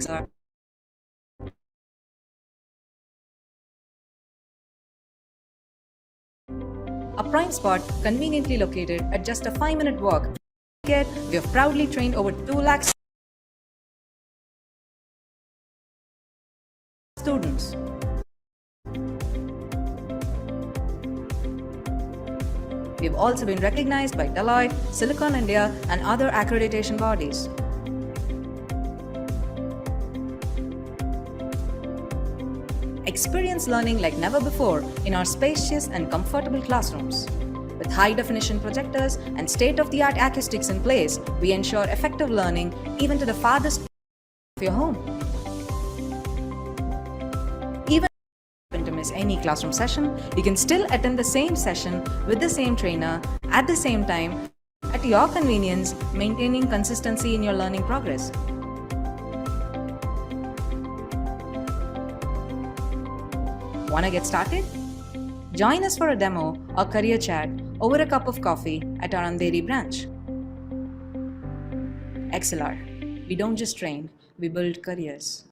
XLR. A prime spot conveniently located at just a 5-minute walk. Yet, we have proudly trained over 2 lakhs students. We have also been recognized by Deloitte, Silicon India, and other accreditation bodies. Experience learning like never before in our spacious and comfortable classrooms. With high-definition projectors and state-of-the-art acoustics in place, we ensure effective learning even to the farthest of your home. Even if you happen to miss any classroom session, you can still attend the same session with the same trainer at the same time at your convenience, maintaining consistency in your learning progress. Want to get started? Join us for a demo or career chat over a cup of coffee at our Andheri branch. XLR. We don't just train, we build careers.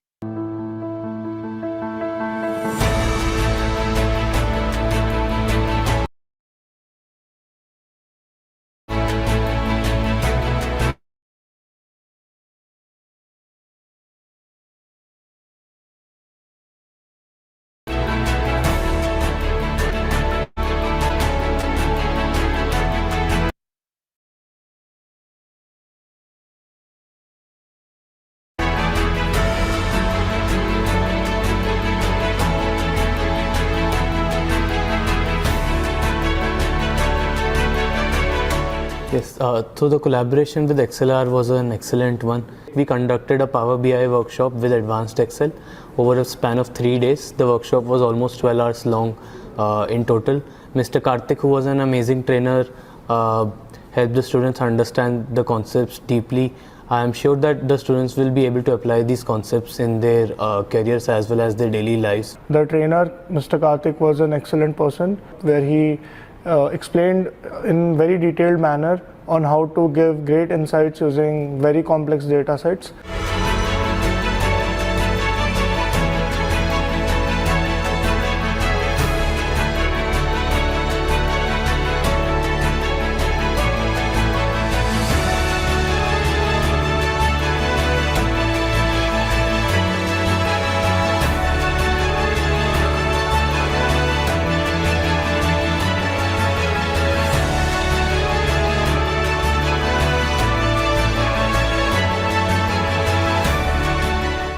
Yes, so the collaboration with XLR was an excellent one. We conducted a Power BI workshop with Advanced Excel over a span of 3 days. The workshop was almost 12 hours long in total. Mr. Karthik, who was an amazing trainer, helped the students understand the concepts deeply. I am sure that the students will be able to apply these concepts in their careers as well as their daily lives. The trainer, Mr. Karthik, was an excellent person where he explained in very detailed manner on how to give great insights using very complex data sets.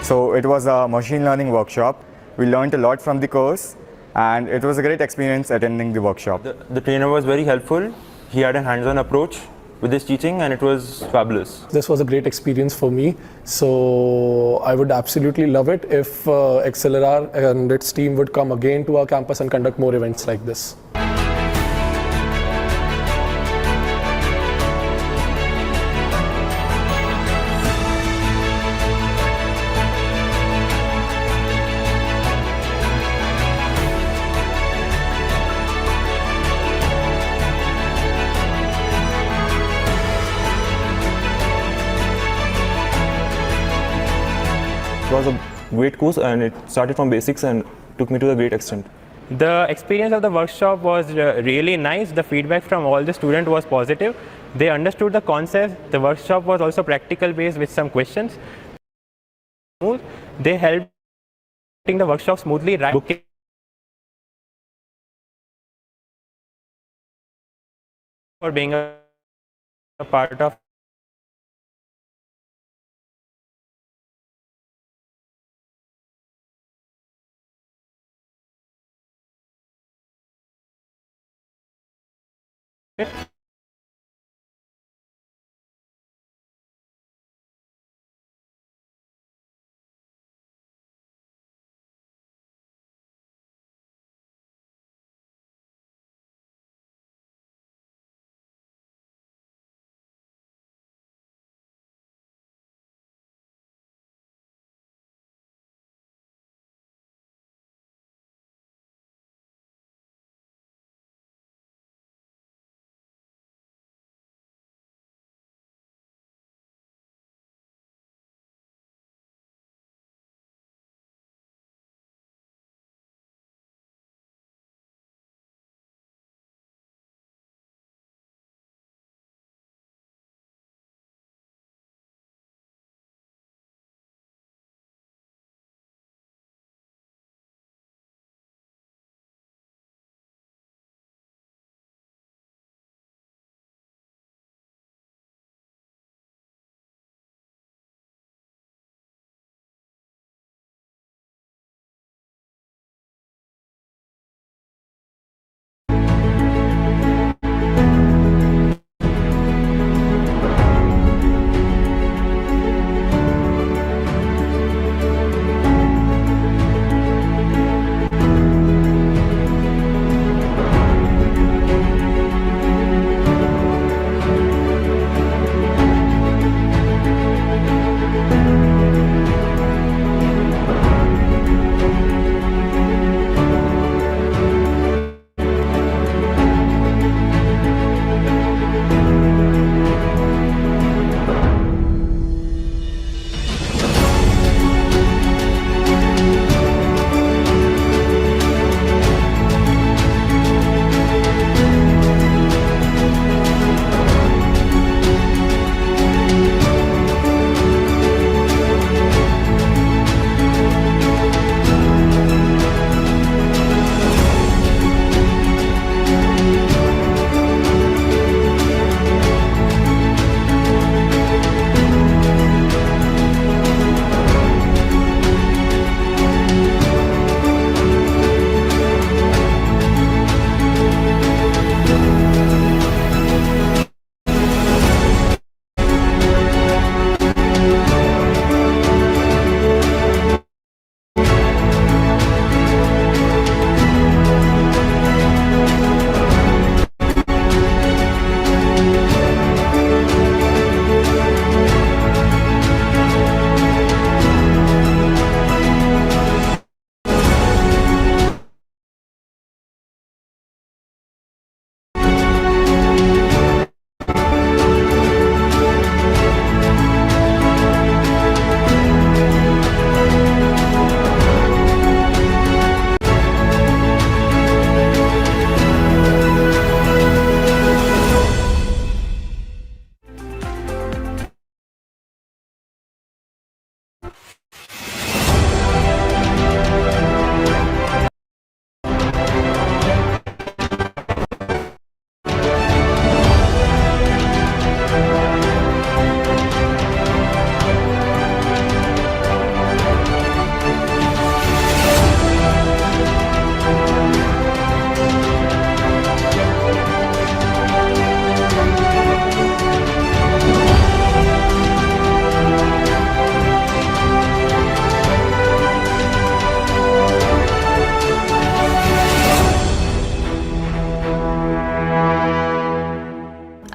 So it was a machine learning workshop. We learned a lot from the course and it was a great experience attending the workshop. The trainer was very helpful. He had a hands-on approach with his teaching and it was fabulous. This was a great experience for me. So I would absolutely love it if XLR and its team would come again to our campus and conduct more events like this. It was a great course and it started from basics and took me to a great extent. The experience of the workshop was really nice. The feedback from all the students was positive. They understood the concept. The workshop was also practical based with some questions. They helped the workshop smoothly. Booking for being a part of it.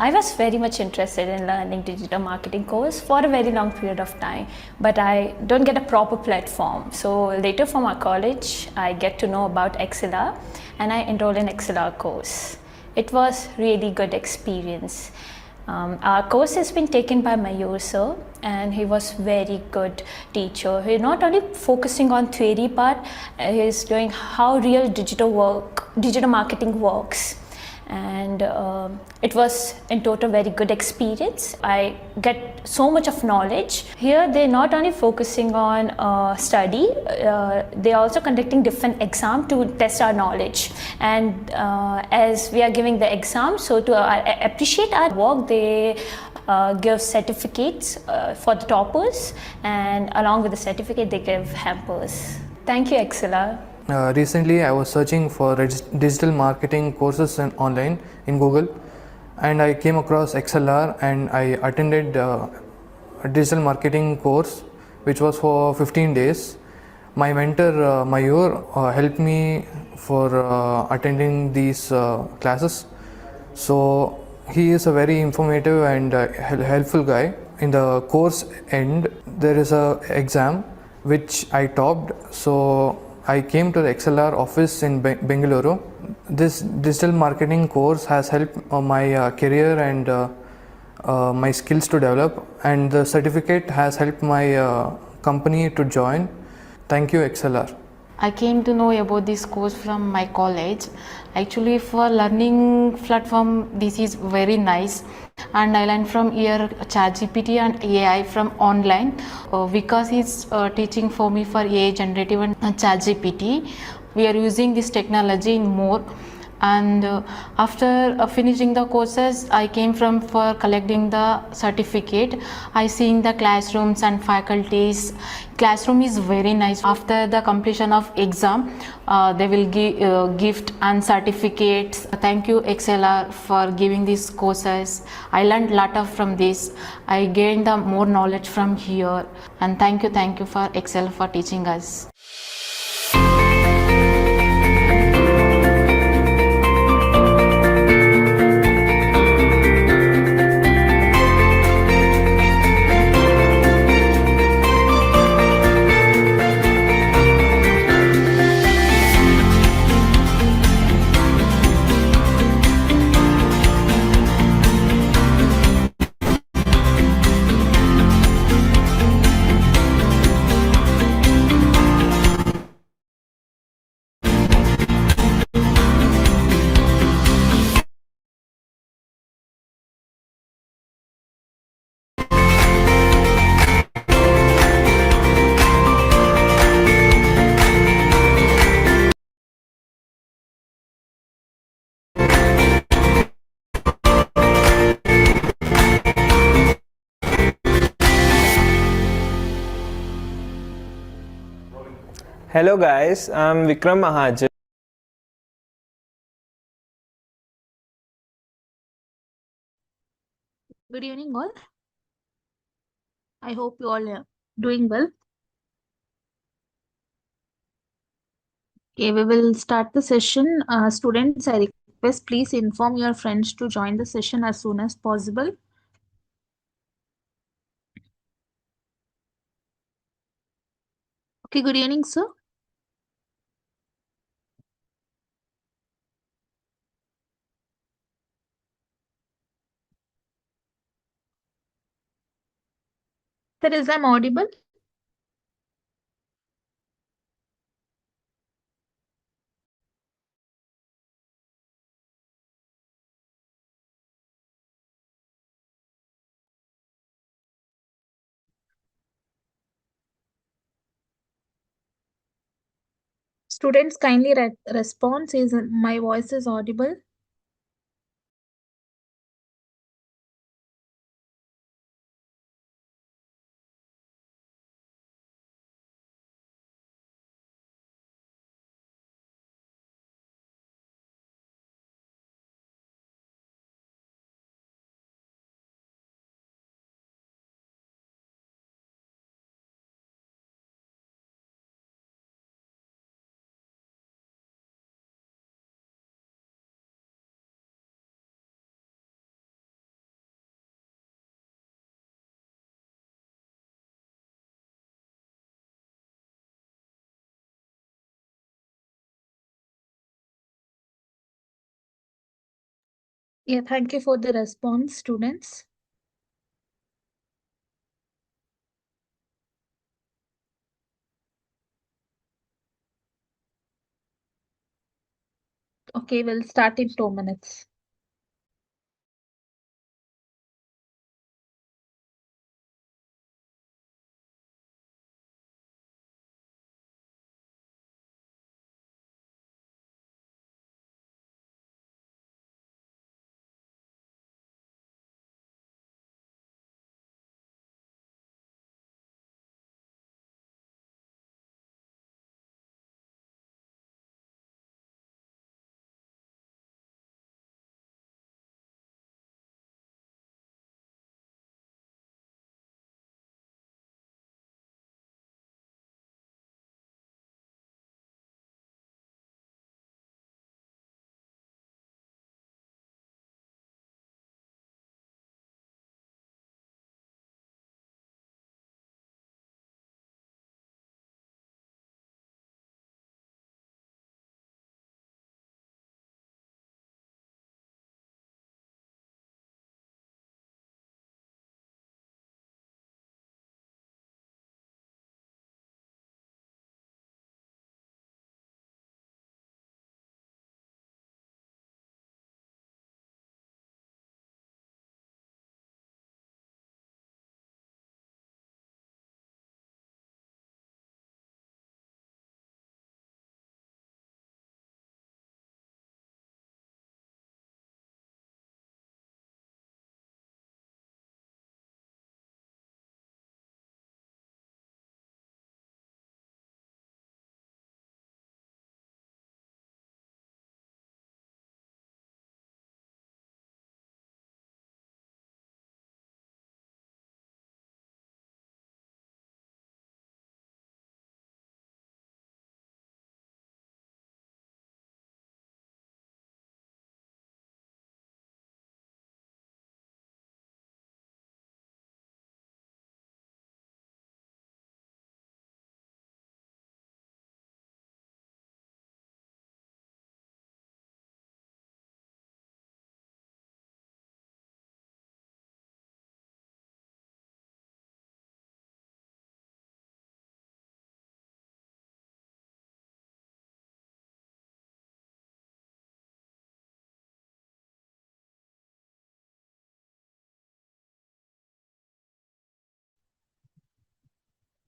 I was very much interested in learning digital marketing course for a very long period of time, but I don't get a proper platform. So later for my college, I get to know about XLR and I enrolled in XLR course. It was really good experience. Our course has been taken by Mayur sir, and he was very good teacher. He not only focusing on theory part, he's doing how real digital marketing works, and it was in total very good experience. I get so much of knowledge. Here they're not only focusing on study, they're also conducting different exam to test our knowledge, and as we are giving the exam, so to appreciate our work, they give certificates for the toppers, and along with the certificate they give hampers. Thank you, XLR. Recently, I was searching for digital marketing courses online in Google, and I came across XLR, and I attended a digital marketing course which was for 15 days. My mentor Mayur helped me for attending these classes. So he is a very informative and helpful guy. In the course end, there is a exam which I topped. So I came to the XLR office in Bengaluru. This digital marketing course has helped my career and my skills to develop, and the certificate has helped my company to join. Thank you, XLR. I came to know about this course from my college. Actually, for learning platform, this is very nice, and I learned from here ChatGPT and AI from online. Vikas is teaching for me for AI generative and ChatGPT. We are using this technology in more. And after finishing the courses, I came from for collecting the certificate. I seen the classrooms and faculties. Classroom is very nice. After the completion of exam, they will give gift and certificates. Thank you, XLR, for giving these courses. I learned a lot from this. I gained the more knowledge from here. And thank you for XLR for teaching us. Hello guys, I'm Vikram Mahajan. Good evening, all. I hope you all are doing well. Okay, we will start the session. Students, I request please inform your friends to join the session as soon as possible. Okay, good evening, sir. Sir, is I'm audible? Students, kindly respond. Is my voice is audible? Yeah, thank you for the response, students. Okay, we'll start in 2 minutes.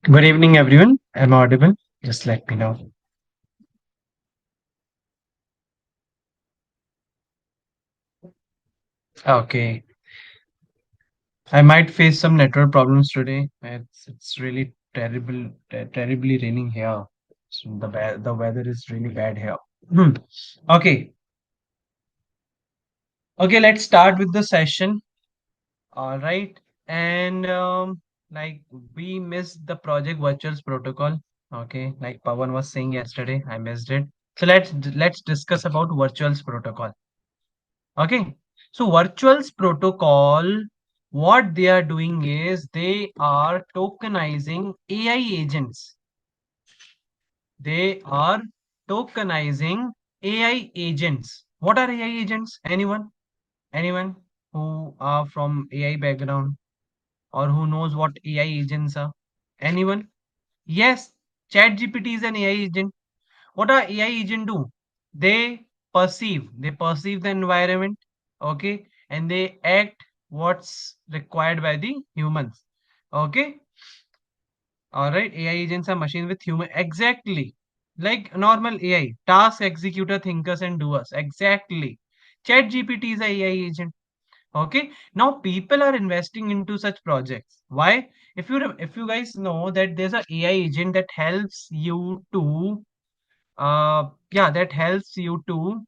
Good evening, everyone. I'm audible. Just let me know. Okay. I might face some network problems today. It's really terribly raining here. So the weather is really bad here. Hmm. Okay. Okay, let's start with the session. All right. And like we missed the project virtuals protocol. Okay, like Pawan was saying yesterday, I missed it. So let's discuss about virtuals protocol. Okay. So virtuals protocol, what they are doing is they are tokenizing AI agents. They are tokenizing AI agents. What are AI agents? Anyone? Anyone who are from AI background or who knows what AI agents are? Anyone? Yes, ChatGPT is an AI agent. What are AI agent do? They perceive the environment, okay, and they act what's required by the humans. Okay, all right. AI agents are machines with human exactly like normal AI task executor, thinkers, and doers. Exactly. Chat GPT is a AI agent. Okay. Now people are investing into such projects. Why? If you guys know that there's a AI agent that helps you to yeah, that helps you to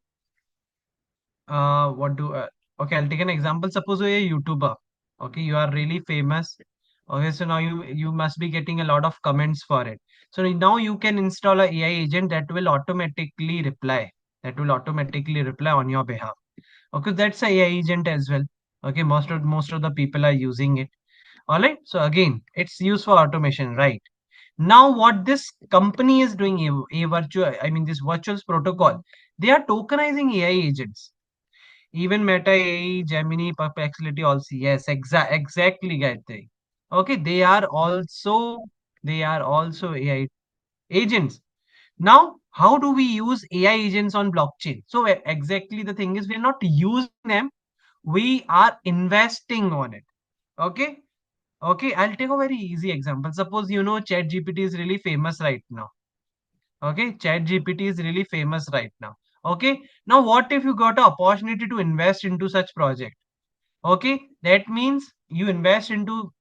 what do okay, I'll take an example. Suppose you're a YouTuber. Okay, you are really famous. Okay, so now you must be getting a lot of comments for it. So now you can install a AI agent that will automatically reply. That will automatically reply on your behalf. Okay, that's a AI agent as well. Okay, most of the people are using it. All right. So again, it's used for automation, right? Now, what this company is doing, a virtual, I mean, this virtuals protocol, they are tokenizing AI agents. Even Meta AI, Gemini, Perplexity also. Yes, exactly, Gayatri. Okay, they are also AI agents. Now, how do we use AI agents on blockchain? So exactly the thing is we're not using them, we are investing on it. Okay. Okay, I'll take a very easy example. Suppose ChatGPT is really famous right now. Okay, ChatGPT is really famous right now. Okay, now what if you got an opportunity to invest into such project? Okay, that means you invest into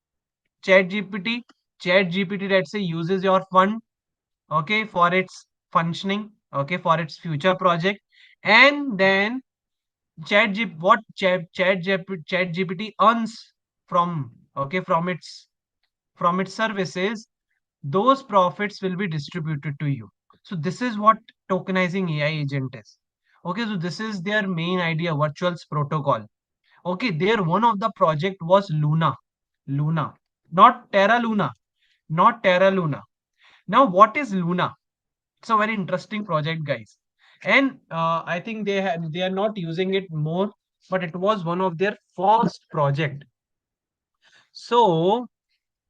ChatGPT. ChatGPT, let's say, uses your fund, okay, for its functioning, okay, for its future project, and then ChatGPT earns from, okay, from its services, those profits will be distributed to you. So this is what tokenizing AI agent is. Okay, so this is their main idea, virtuals protocol. Okay, there one of the project was Luna. Luna, not Terra Luna, not Terra Luna. Now, what is Luna? It's a very interesting project, guys. And I think they are not using it more, but it was one of their first project. So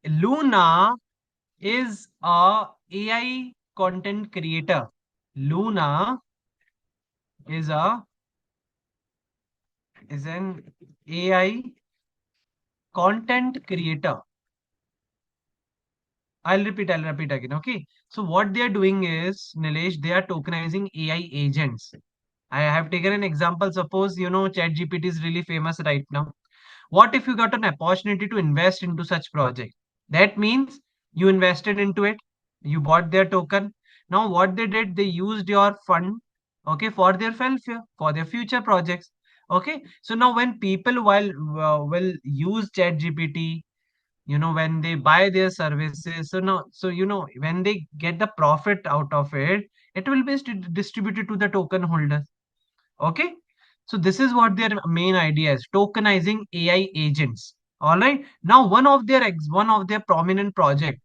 Luna is a AI content creator. Luna is an AI content creator. I'll repeat again. Okay. So what they are doing is, Nilesh, they are tokenizing AI agents. I have taken an example. Suppose, ChatGPT is really famous right now. What if you got an opportunity to invest into such project? That means you invested into it, you bought their token. Now what they did, they used your fund, okay, for their welfare, for their future projects. Okay, so now when people will use ChatGPT, when they buy their services, so now, so when they get the profit out of it, it will be distributed to the token holders. Okay, so this is what their main idea is, tokenizing AI agents. All right, now one of their prominent project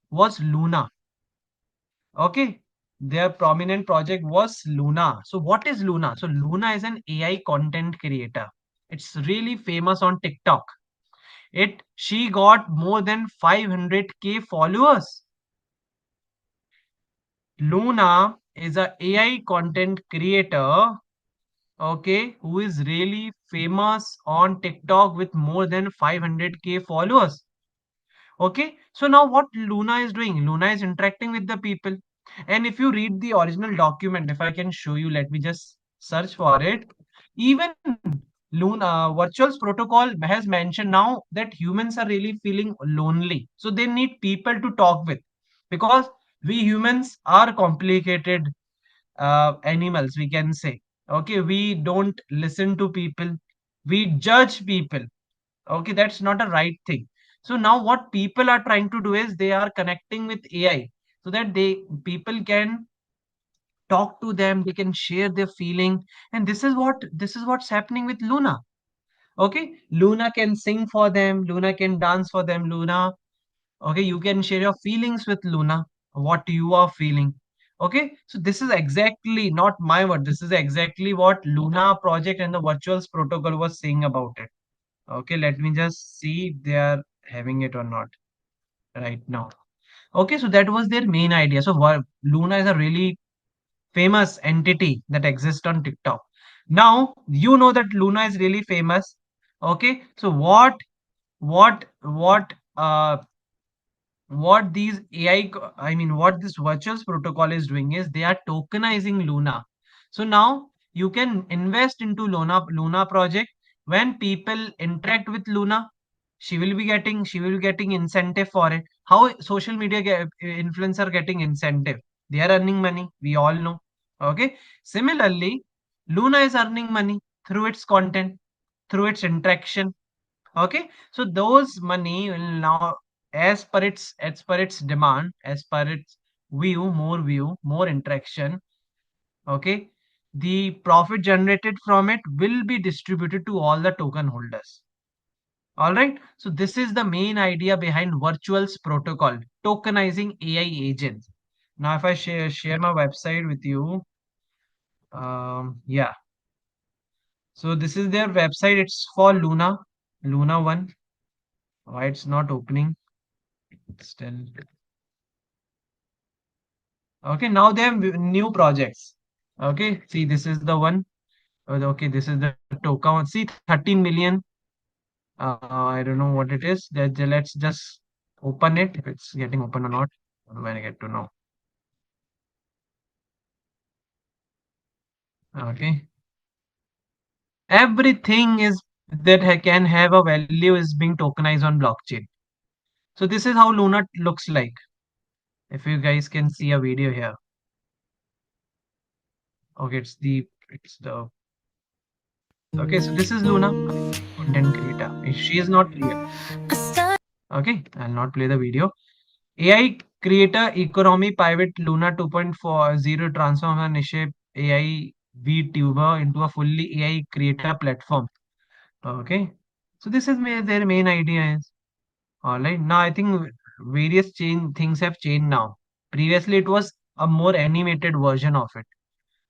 was Luna. Okay, their prominent project was Luna. So what is Luna? So Luna is an AI content creator. It's really famous on TikTok. She got more than 500K followers. Luna is a AI content creator, okay, who is really famous on TikTok with more than 500K followers. Okay, so now what Luna is doing? Luna is interacting with the people. And if you read the original document, if I can show you, let me just search for it. Even Luna Virtuals Protocol has mentioned now that humans are really feeling lonely. So they need people to talk with, because we humans are complicated animals, we can say. Okay, we don't listen to people, we judge people. Okay, that's not a right thing. So now what people are trying to do is they are connecting with AI, so that people can talk to them, they can share their feeling. And this is what's happening with Luna. Okay, Luna can sing for them, Luna can dance for them. Luna, okay, you can share your feelings with Luna, what you are feeling. Okay, so this is exactly not my word, this is exactly what Luna project and the virtuals protocol was saying about it. Okay, let me just see if they are having it or not right now. Okay, so that was their main idea. So Luna is a really famous entity that exists on TikTok. Now you know that Luna is really famous. Okay, so what these I mean, what this virtuals protocol is doing is they are tokenizing Luna. So now you can invest into Luna project. When people interact with Luna, she will be getting incentive for it. How social media influencer getting incentive? They are earning money. We all know. Okay. Similarly, Luna is earning money through its content, through its interaction. Okay, so those money will now, as per its demand, as per its view, more interaction. Okay, the profit generated from it will be distributed to all the token holders. All right, so this is the main idea behind virtuals protocol, tokenizing AI agents. Now if I share my website with you, yeah, So this is their website. It's for Luna 1. Why it's not opening? Still. Okay, now they have new projects. Okay, see, this is the one. Okay, this is the token. See, 13 million. I don't know what it is. Let's just open it. If it's getting open or not. When I get to know. Okay. Everything is that can have a value is being tokenized on blockchain. So this is how Luna looks like. If you guys can see a video here. Okay, it's the okay. So this is Luna, content creator. She is not real. Okay, I'll not play the video. AI creator economy pivot Luna 2.40 transform a niche AI VTuber into a fully AI creator platform. Okay, so this is their main idea is. All right, now I think various change things have changed now. Previously, it was a more animated version of it.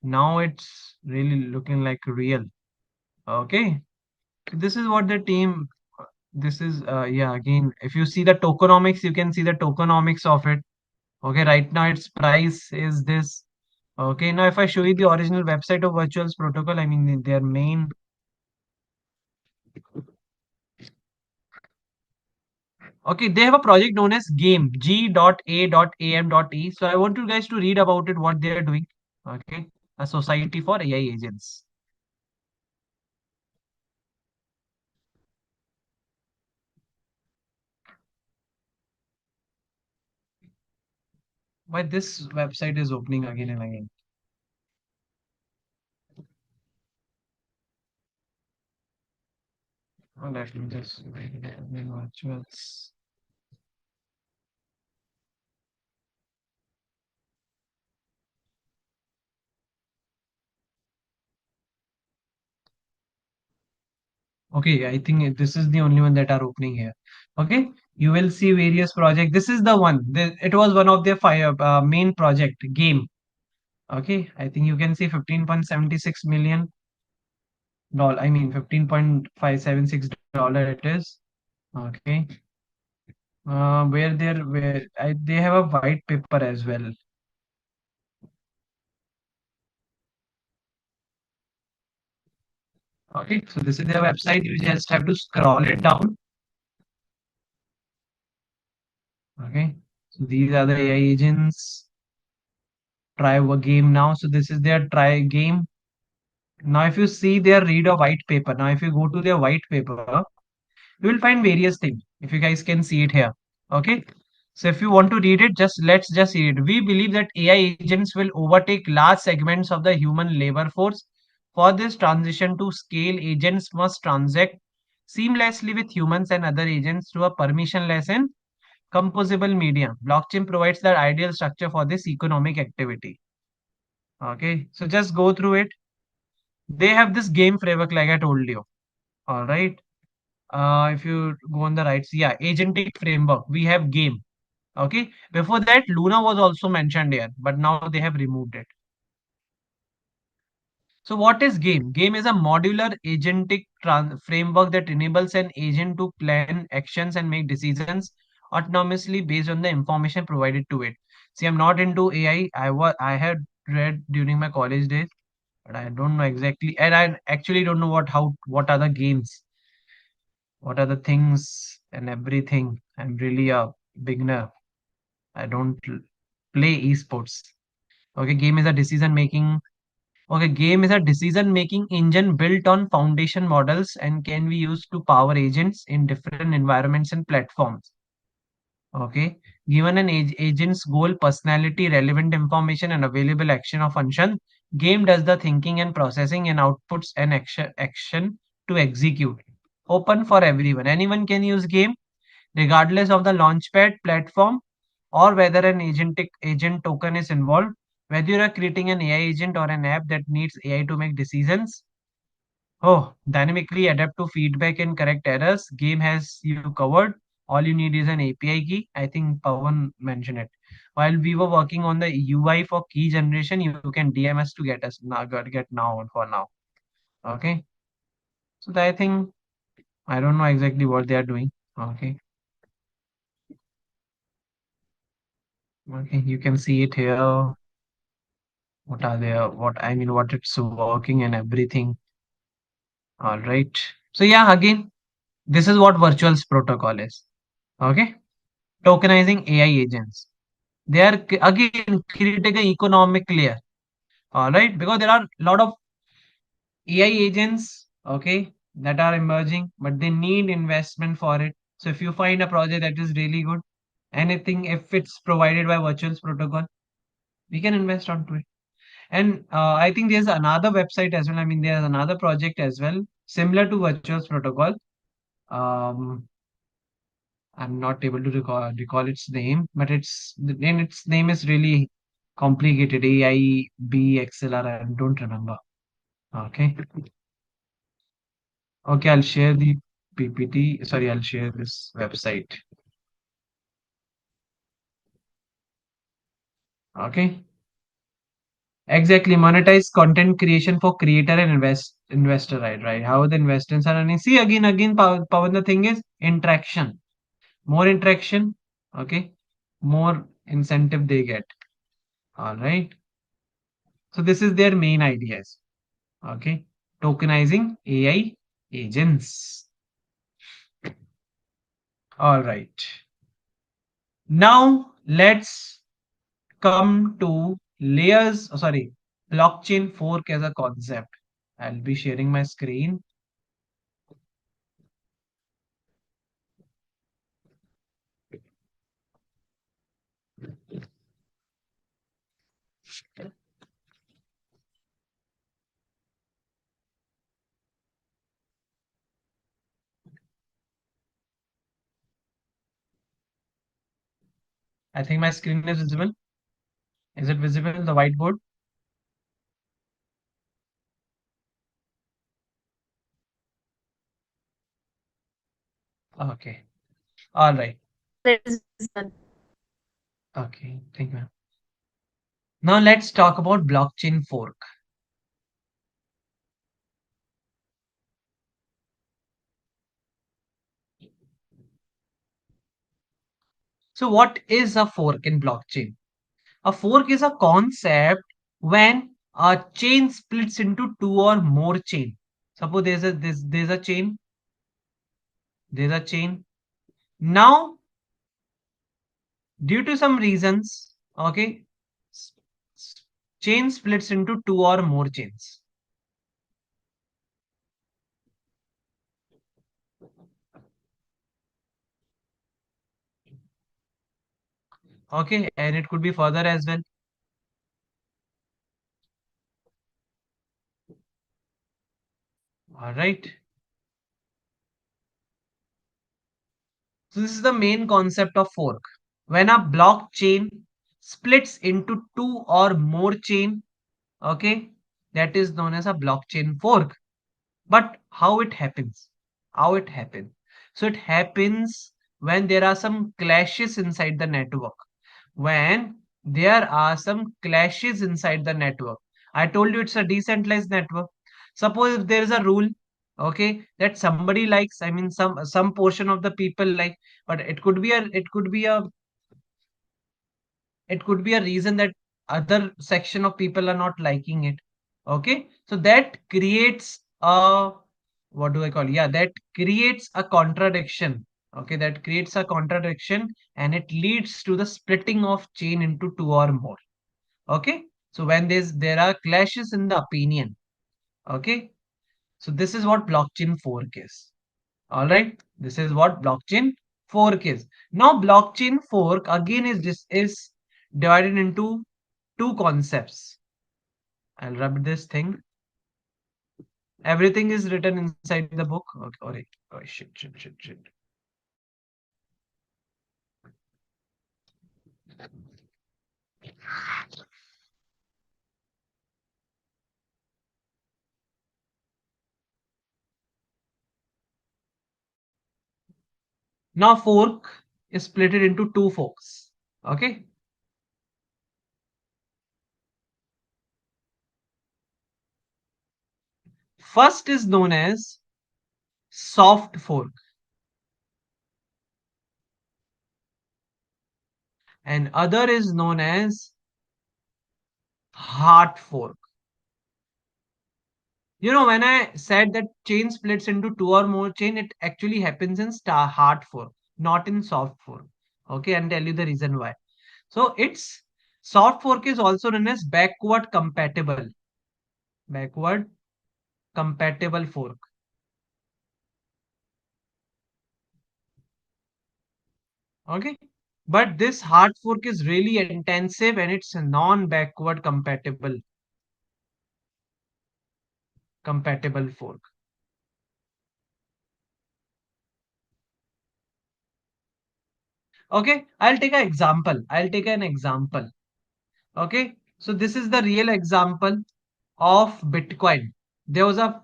Now it's really looking like real. Okay, so this is what the team. This is yeah. Again, if you see the tokenomics, you can see the tokenomics of it. Okay, right now its price is this. Okay, now if I show you the original website of Virtuals Protocol, I mean their main. Okay, they have a project known as Game G.A.am.e. So I want you guys to read about it, what they are doing. Okay, a society for AI agents. Why this website is opening again and again? Oh, let me just virtuals. Okay, I think this is the only one that are opening here. Okay, you will see various projects. This is the one. It was one of their main project game. Okay, I think you can see 15.76 million dollar. I mean $15.576 it is. Okay, they have a white paper as well. Okay, so this is their website. You just have to scroll it down. Okay, so these are the AI agents. Try a game now. So this is their try game. Now, if you see their read a white paper, now if you go to their white paper, you will find various things. If you guys can see it here. Okay. So if you want to read it, let's just read it. We believe that AI agents will overtake large segments of the human labor force. For this transition to scale, agents must transact seamlessly with humans and other agents through a permissionless and composable medium. Blockchain provides the ideal structure for this economic activity. Okay, so just go through it. They have this game framework, like I told you. All right. If you go on the right, yeah, agentic framework. We have game. Okay. Before that, Luna was also mentioned here, but now they have removed it. So what is game? Game is a modular agentic framework that enables an agent to plan actions and make decisions autonomously based on the information provided to it. See, I'm not into AI. I had read during my college days, but I don't know exactly, and I actually don't know what are the games, what are the things and everything. I'm really a beginner. I don't play esports. Okay, game is a decision making. Okay, game is a decision making engine built on foundation models and can be used to power agents in different environments and platforms. Okay, given an agent's goal, personality, relevant information, and available action or function, game does the thinking and processing and outputs an action to execute. Open for everyone. Anyone can use game, regardless of the launchpad platform or whether an agent token is involved. Whether you are creating an AI agent or an app that needs AI to make decisions, oh, dynamically adapt to feedback and correct errors. Game has you covered. All you need is an API key. I think Pawan mentioned it. While we were working on the UI for key generation, you can DM us to get us now, get now and for now. Okay. So I think I don't know exactly what they are doing. Okay. Okay, you can see it here. What are they? What I mean, what it's working and everything. All right. So yeah, again, this is what virtuals protocol is. Okay. Tokenizing AI agents. They are again creating an economic layer. All right, because there are a lot of AI agents, okay, that are emerging, but they need investment for it. So if you find a project that is really good, anything if it's provided by virtuals protocol, we can invest onto it. And I think there's another website as well. I mean, there's another project as well, similar to virtuals protocol. Um, I'm not able to recall its name, but its name is really complicated. AIB I don't remember. Okay. Okay, I'll share the PPT. Sorry, I'll share this website. Okay. Exactly. Monetize content creation for creator and investor, right? How the investors are earning. See again, Pawan, the thing is interaction. More interaction, okay, more incentive they get. All right. So this is their main ideas. Okay. Tokenizing AI agents. All right. Now let's come to blockchain fork as a concept. I'll be sharing my screen. I think my screen is visible. Is it visible, the whiteboard? Okay. All right. Okay. Thank you. Now let's talk about blockchain fork. So what is a fork in blockchain? A fork is a concept when a chain splits into two or more chain. Suppose there's a chain. There's a chain. Now, due to some reasons, okay, s- chain splits into two or more chains. Okay, and it could be further as well. All right. So this is the main concept of fork. When a blockchain splits into two or more chain, okay, that is known as a blockchain fork. But how it happens? How it happens? So it happens when there are some clashes inside the network. When there are some clashes inside the network. I told you it's a decentralized network. Suppose if there is a rule, okay, that somebody likes, I mean some portion of the people like, but it could be a reason that other section of people are not liking it. Okay, so that creates a, what do I call, yeah, that creates a contradiction. Okay, that creates a contradiction and it leads to the splitting of chain into two or more. Okay, so when there are clashes in the opinion. Okay, so this is what blockchain fork is. All right, this is what blockchain fork is. Now, blockchain fork again is divided into two concepts. I'll rub this thing. Everything is written inside the book. Okay, all right. Oh, shit. Now, fork is split into two forks. Okay. First is known as soft fork, and other is known as hard fork. You know, when I said that chain splits into two or more chain, it actually happens in hard fork, not in soft fork. Okay, and tell you the reason why. So it's soft fork is also known as backward compatible fork. Okay, but this hard fork is really intensive and it's a non-backward compatible fork. Okay, I'll take an example. Okay, so this is the real example of Bitcoin. There was a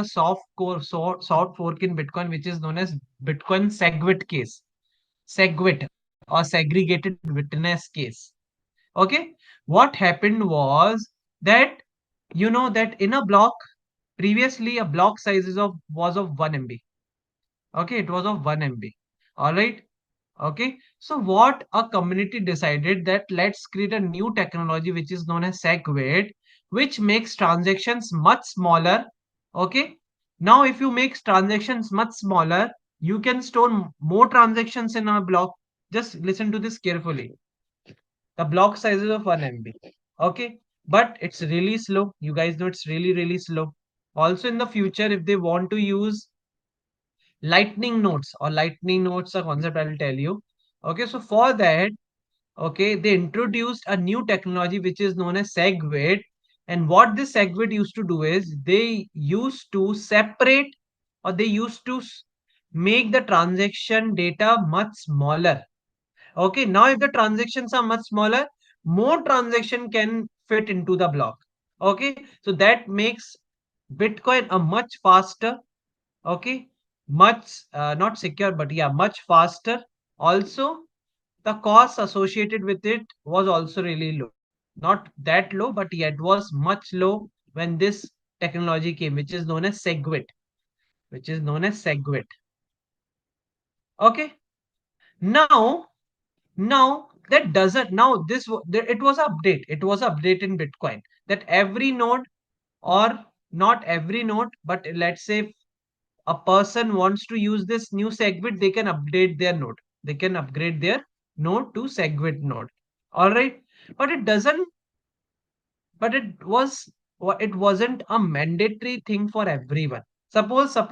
soft fork in Bitcoin, which is known as Bitcoin segwit or segregated witness case. Okay, what happened was that that in a block, previously a block size was of 1 MB. Okay, it was of 1 MB. All right. Okay, so what a community decided that let's create a new technology which is known as segwit, which makes transactions much smaller. Okay, now if you make transactions much smaller, you can store more transactions in a block. Just listen to this carefully. The block size is of 1 MB. Okay, but it's really slow. You guys know it's really slow. Also in the future, if they want to use lightning nodes, a concept I'll tell you. Okay, so for that, okay, they introduced a new technology which is known as segwit. And what this segwit used to do is they used to separate, or they used to make the transaction data much smaller. Okay, now if the transactions are much smaller, more transaction can fit into the block. Okay, so that makes Bitcoin a much faster, okay, much not secure, but yeah, much faster. Also, the cost associated with it was also really low. Not that low, but yeah, it was much low when this technology came, which is known as segwit. Okay, now that doesn't now this it was update. It was update in Bitcoin that every node, or not every node, but let's say a person wants to use this new segwit, they can update their node. They can upgrade their node to segwit node. All right, but it doesn't. But it wasn't a mandatory thing for everyone. Suppose I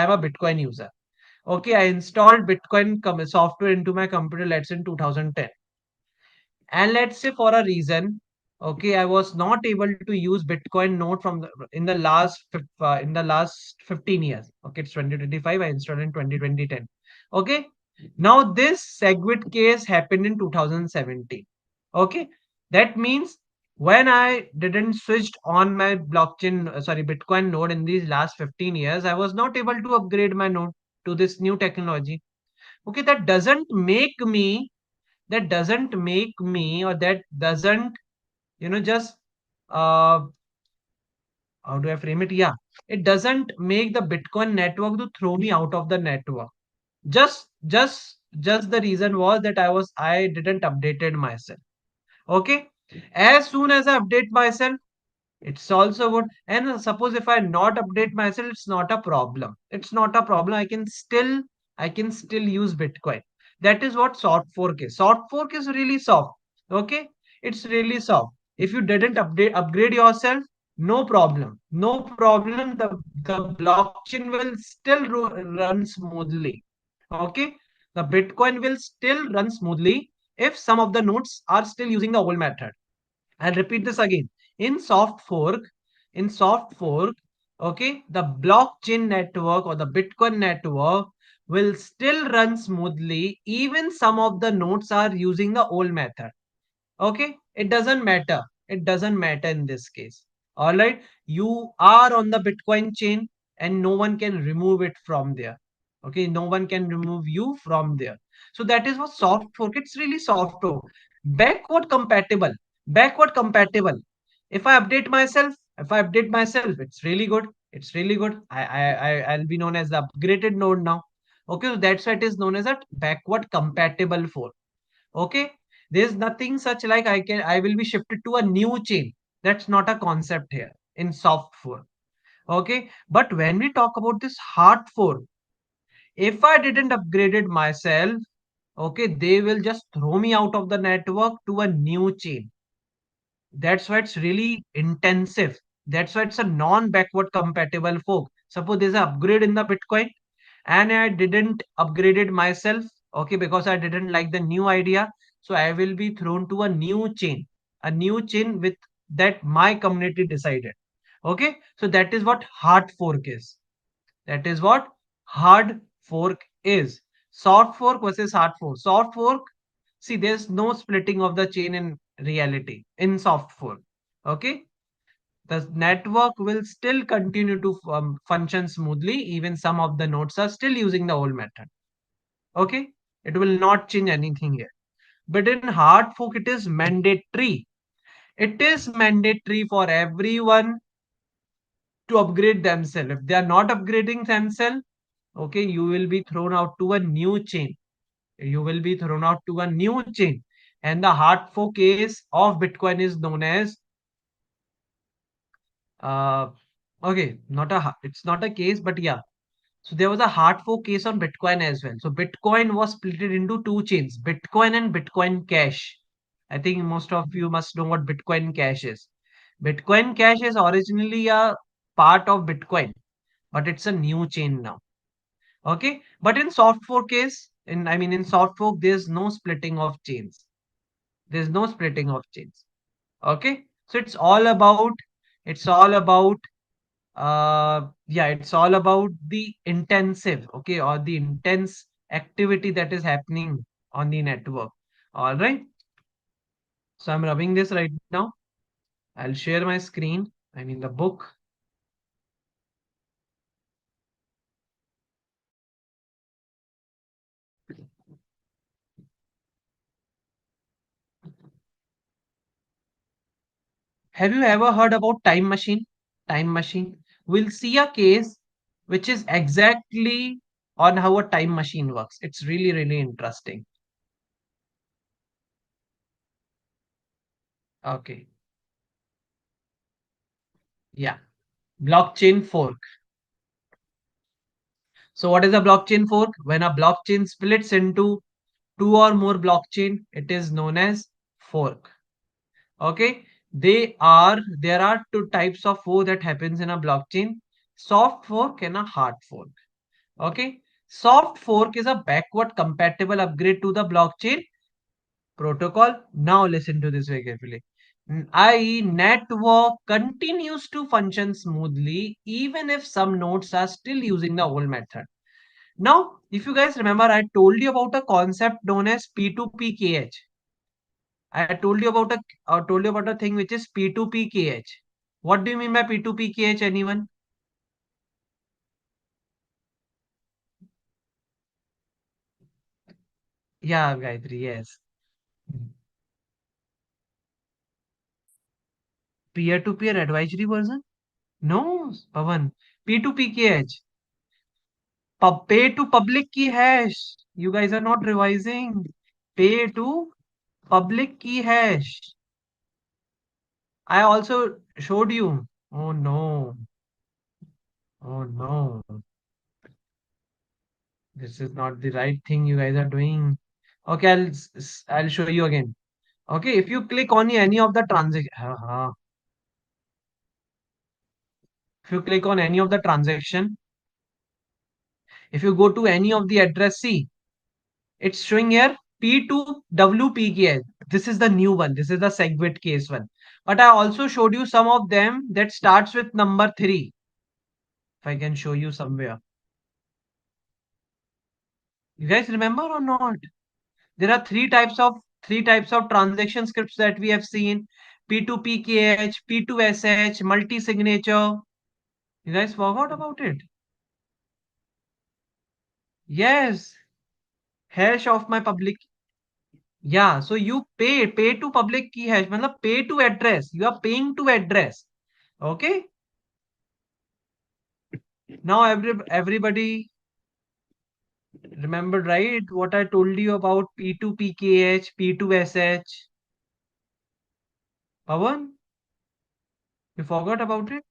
am a Bitcoin user. Okay, I installed Bitcoin software into my computer. Let's say in 2010, and let's say for a reason, okay, I was not able to use Bitcoin node in the last 15 years. Okay, it's 2025. I installed in 2010. Okay, now this segwit case happened in 2017. Okay, that means when I didn't switched on my Bitcoin node in these last 15 years, I was not able to upgrade my node to this new technology. Okay, or that doesn't, just uh how do I frame it? Yeah, it doesn't make the Bitcoin network to throw me out of the network. Just the reason was that I didn't updated myself. Okay, as soon as I update myself, it's also good. And suppose if I not update myself, it's not a problem. I can still use Bitcoin. That is what soft fork is. Soft fork is really soft. Okay, it's really soft. If you didn't upgrade yourself, no problem. No problem. The blockchain will still run smoothly. Okay, the Bitcoin will still run smoothly if some of the nodes are still using the old method. I'll repeat this again. In soft fork, in soft fork, okay, the blockchain network or the Bitcoin network will still run smoothly, even some of the nodes are using the old method. Okay, it doesn't matter. It doesn't matter in this case. All right, you are on the Bitcoin chain and no one can remove it from there. Okay, no one can remove you from there. So that is what soft fork. It's really soft fork. Backward compatible. Backward compatible. If I update myself, it's really good. It's really good. I'll be known as the upgraded node now. Okay, so that's why it is known as a backward compatible fork. Okay, there's nothing such like I will be shifted to a new chain. That's not a concept here in soft fork. Okay, but when we talk about this hard fork, if I didn't upgrade it myself, okay, they will just throw me out of the network to a new chain. That's why it's really intensive. That's why it's a non-backward compatible fork. Suppose there's an upgrade in the Bitcoin and I didn't upgrade it myself, okay, because I didn't like the new idea. So I will be thrown to a new chain with that my community decided. Okay, so that is what hard fork is. That is what hard fork is. Soft fork versus hard fork. Soft fork, see, there's no splitting of the chain in reality in soft fork. Okay, the network will still continue to function smoothly. Even some of the nodes are still using the old method. Okay, it will not change anything here. But in hard fork, it is mandatory. It is mandatory for everyone to upgrade themselves. If they are not upgrading themselves, okay, you will be thrown out to a new chain. You will be thrown out to a new chain. And the hard fork case of Bitcoin is known as uh okay, it's not a case, but yeah. So there was a hard fork case on Bitcoin as well. So Bitcoin was split into two chains, Bitcoin and Bitcoin Cash. I think most of you must know what Bitcoin Cash is. Bitcoin Cash is originally a part of Bitcoin, but it's a new chain now. Okay, but in soft fork case, in soft fork, there's no splitting of chains. There's no splitting of chains. Okay, so it's all about yeah, it's all about the intensive, okay, or the intense activity that is happening on the network. All right, so I'm rubbing this right now. I'll share my screen. The book. Have you ever heard about time machine? Time machine. We'll see a case which is exactly on how a time machine works. It's really, really interesting. Okay. Yeah. Blockchain fork. So what is a blockchain fork? When a blockchain splits into two or more blockchain, it is known as fork. Okay. There are two types of fork that happens in a blockchain: soft fork and a hard fork. Okay. Soft fork is a backward compatible upgrade to the blockchain protocol. Now listen to this very carefully. I.e., network continues to function smoothly even if some nodes are still using the old method. Now, if you guys remember, I told you about a concept known as P2PKH. I told you about a thing which is P2PKH. What do you mean by P2PKH? Anyone? Yeah, Gayatri. Yes. Peer-to-peer advisory version? No, Pavan. P2PKH. Pay to public key hash. You guys are not revising. Pay to public key hash. I also showed you. Oh no. Oh no. This is not the right thing you guys are doing. Okay, I'll show you again. Okay, if you click on any of the transaction, if you click on any of the transaction, if you go to any of the address, see, it's showing here P2WPKS. This is the new one. This is the segwit case one. But I also showed you some of them that starts with number 3. If I can show you somewhere. You guys remember or not? There are three types of transaction scripts that we have seen: P2PKH, P2SH, multi-signature. You guys forgot about it? Yes. Hash of my public. Yeah, so you pay to public key hash, matlab pay to address. You are paying to address. Okay? Now everybody remembered, right? What I told you about P2PKH, P2SH. Pawan, you forgot about it?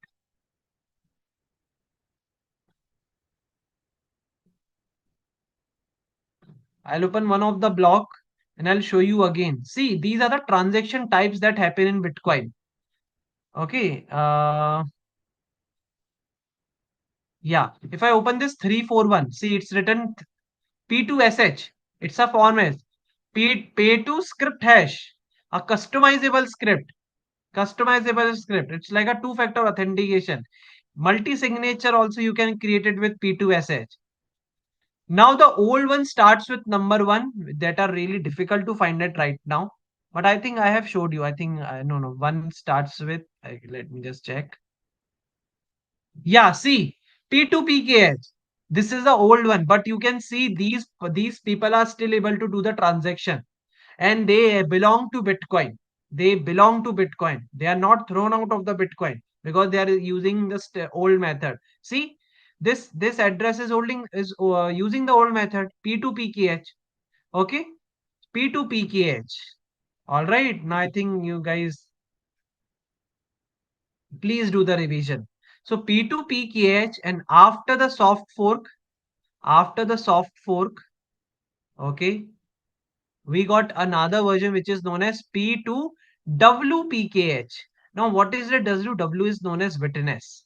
I'll open one of the block and I'll show you again. See, these are the transaction types that happen in Bitcoin. Okay. Yeah. If I open this 341, see, it's written P2SH. It's a format. P2 script hash, a customizable script. Customizable script. It's like a two-factor authentication. Multi-signature also you can create it with P2SH. Now the old one starts with number 1 that are really difficult to find it right now. But I think I have showed you. I think, no, one starts with, let me just check. Yeah, see, P2PKH. This is the old one, but you can see these people are still able to do the transaction and they belong to Bitcoin. They belong to Bitcoin. They are not thrown out of the Bitcoin because they are using the old method. See, this address is holding is using the old method P2PKH. Okay, P2PKH. All right. Now I think you guys please do the revision. So P2PKH, and after the soft fork, okay, we got another version which is known as P2WPKH. Now, what is the W? W is known as witness.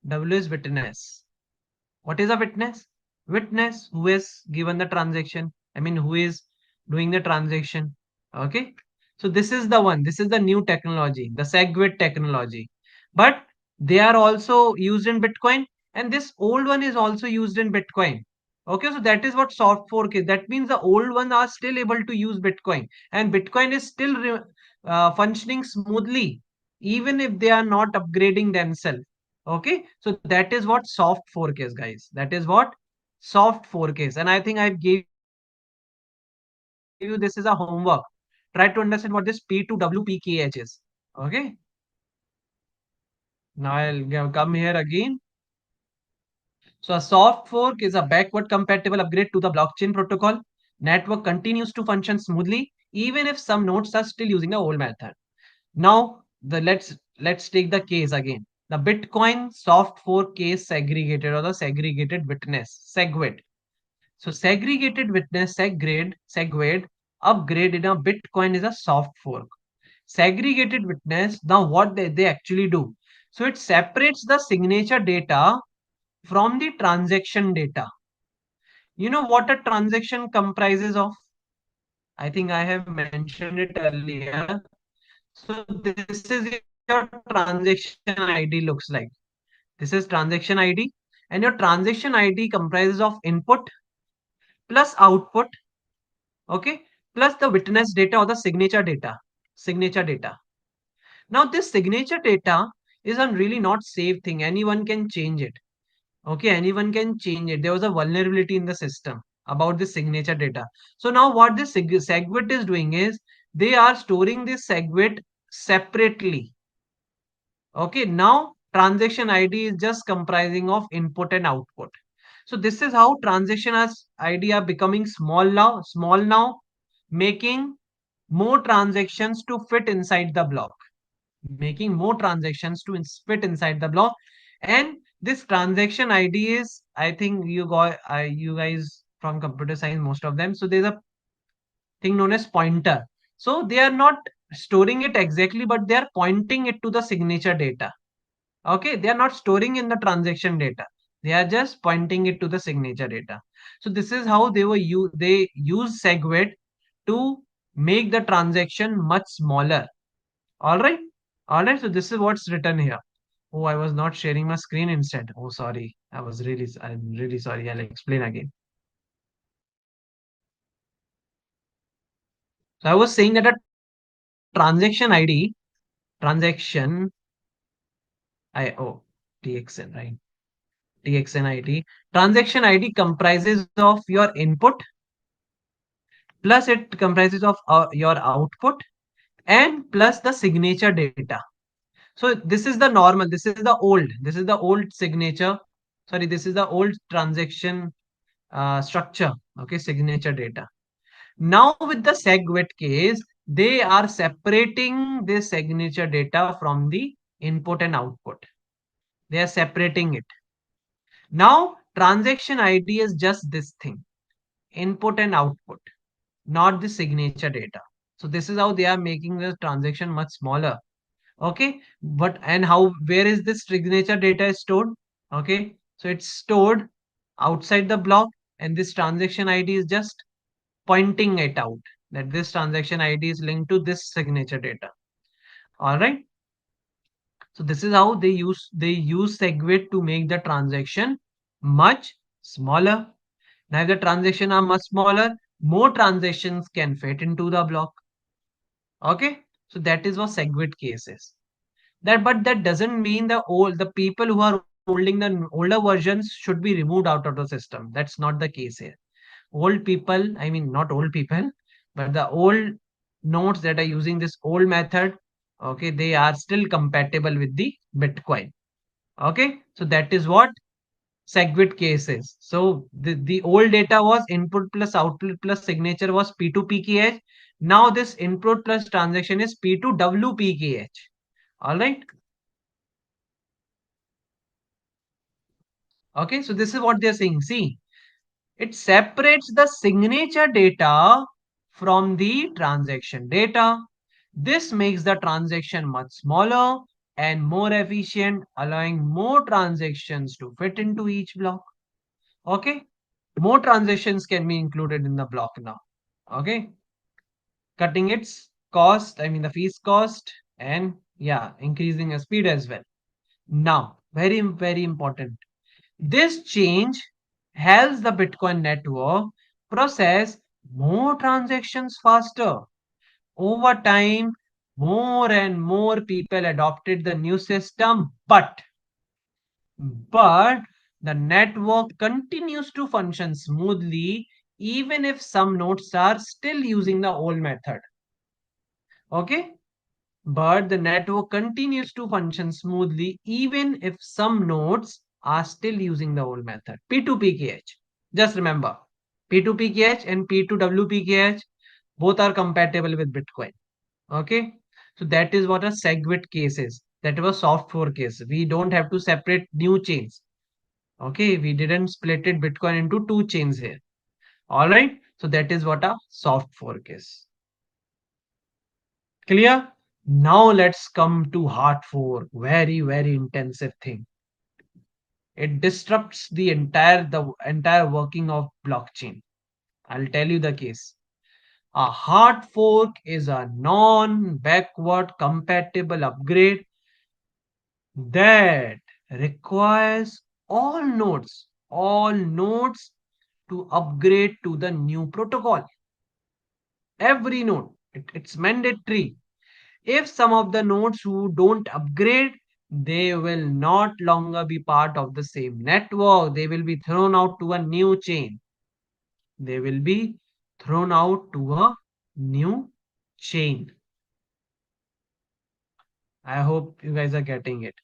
W is witness. What is a witness? Witness who is given the transaction. I mean, who is doing the transaction. Okay. So this is the one. This is the new technology, the segwit technology. But they are also used in Bitcoin, and this old one is also used in Bitcoin. Okay, so that is what soft fork is. That means the old ones are still able to use Bitcoin, and Bitcoin is still functioning smoothly, even if they are not upgrading themselves. Okay, so that is what soft fork is, guys. That is what soft fork is. And I think I gave you this is a homework. Try to understand what this P2WPKH is. Okay. Now I'll come here again. So a soft fork is a backward compatible upgrade to the blockchain protocol. Network continues to function smoothly, even if some nodes are still using the old method. Now let's take the case again. The Bitcoin soft fork case segregated, or the segregated witness, segwit. So segregated witness, segwit upgrade in a Bitcoin is a soft fork. Segregated witness, now what they actually do. So it separates the signature data from the transaction data. You know what a transaction comprises of? I think I have mentioned it earlier. So this is your transaction ID looks like. This is transaction ID, and your transaction ID comprises of input plus output, okay, plus the witness data or the signature data. Signature data. Now this signature data is a really not safe thing. Anyone can change it. Okay, anyone can change it. There was a vulnerability in the system about the signature data. So now what this segwit is doing is they are storing this segwit separately. Okay, now transaction ID is just comprising of input and output. So this is how transaction as ID are becoming small now, making more transactions to fit inside the block. Making more transactions to fit inside the block. And this transaction ID is, I think you guys from computer science, most of them. So there's a thing known as pointer. So they are not storing it exactly, but they are pointing it to the signature data. Okay, they are not storing in the transaction data. They are just pointing it to the signature data. So this is how they use segwit to make the transaction much smaller. All right. All right. So this is what's written here. Oh, I was not sharing my screen instead. Oh, sorry. I'm really sorry. I'll explain again. So I was saying that a transaction ID, transaction, TXN, right? TXN ID. Transaction ID comprises of your input, plus it comprises of your output, and plus the signature data. So this is the normal, this is the old signature. Sorry, this is the old transaction structure. Okay, signature data. Now with the segwit case, they are separating this signature data from the input and output. They are separating it. Now transaction ID is just this thing, input and output, not the signature data. So this is how they are making the transaction much smaller. Okay, but and how, where is this signature data stored? Okay, so it's stored outside the block, and this transaction ID is just pointing it out that this transaction ID is linked to this signature data. All right. So this is how they use segwit to make the transaction much smaller. Now if the transaction are much smaller, more transactions can fit into the block. Okay. So that is what segwit case is. But that doesn't mean the people who are holding the older versions should be removed out of the system. That's not the case here. Old people, I mean not old people, but the old nodes that are using this old method, okay, they are still compatible with the Bitcoin. Okay, so that is what segwit case is. So the old data was input plus output plus signature was P2PKH. Now this input plus transaction is P2WPKH. All right. Okay, so this is what they're saying. See, it separates the signature data from the transaction data. This makes the transaction much smaller and more efficient, allowing more transactions to fit into each block. Okay, more transactions can be included in the block now. Okay, cutting its cost, I mean the fees cost, and yeah, increasing the speed as well. Now, very, very important. This change helps the Bitcoin network process more transactions faster. Over time, more and more people adopted the new system, but the network continues to function smoothly even if some nodes are still using the old method. Okay? But the network continues to function smoothly even if some nodes are still using the old method. P2PKH. Just remember, P2PKH and P2WPKH both are compatible with Bitcoin. Okay. So that is what a segwit case is. That was soft fork case. We don't have to separate new chains. Okay. We didn't split it Bitcoin into two chains here. All right. So that is what a soft fork is. Clear? Now let's come to hard fork. Very, very intensive thing. It disrupts the entire working of blockchain. I'll tell you the case. A hard fork is a non-backward compatible upgrade that requires all nodes to upgrade to the new protocol. Every node, it's mandatory. If some of the nodes who don't upgrade, they will not longer be part of the same network. They will be thrown out to a new chain. They will be thrown out to a new chain. I hope you guys are getting it.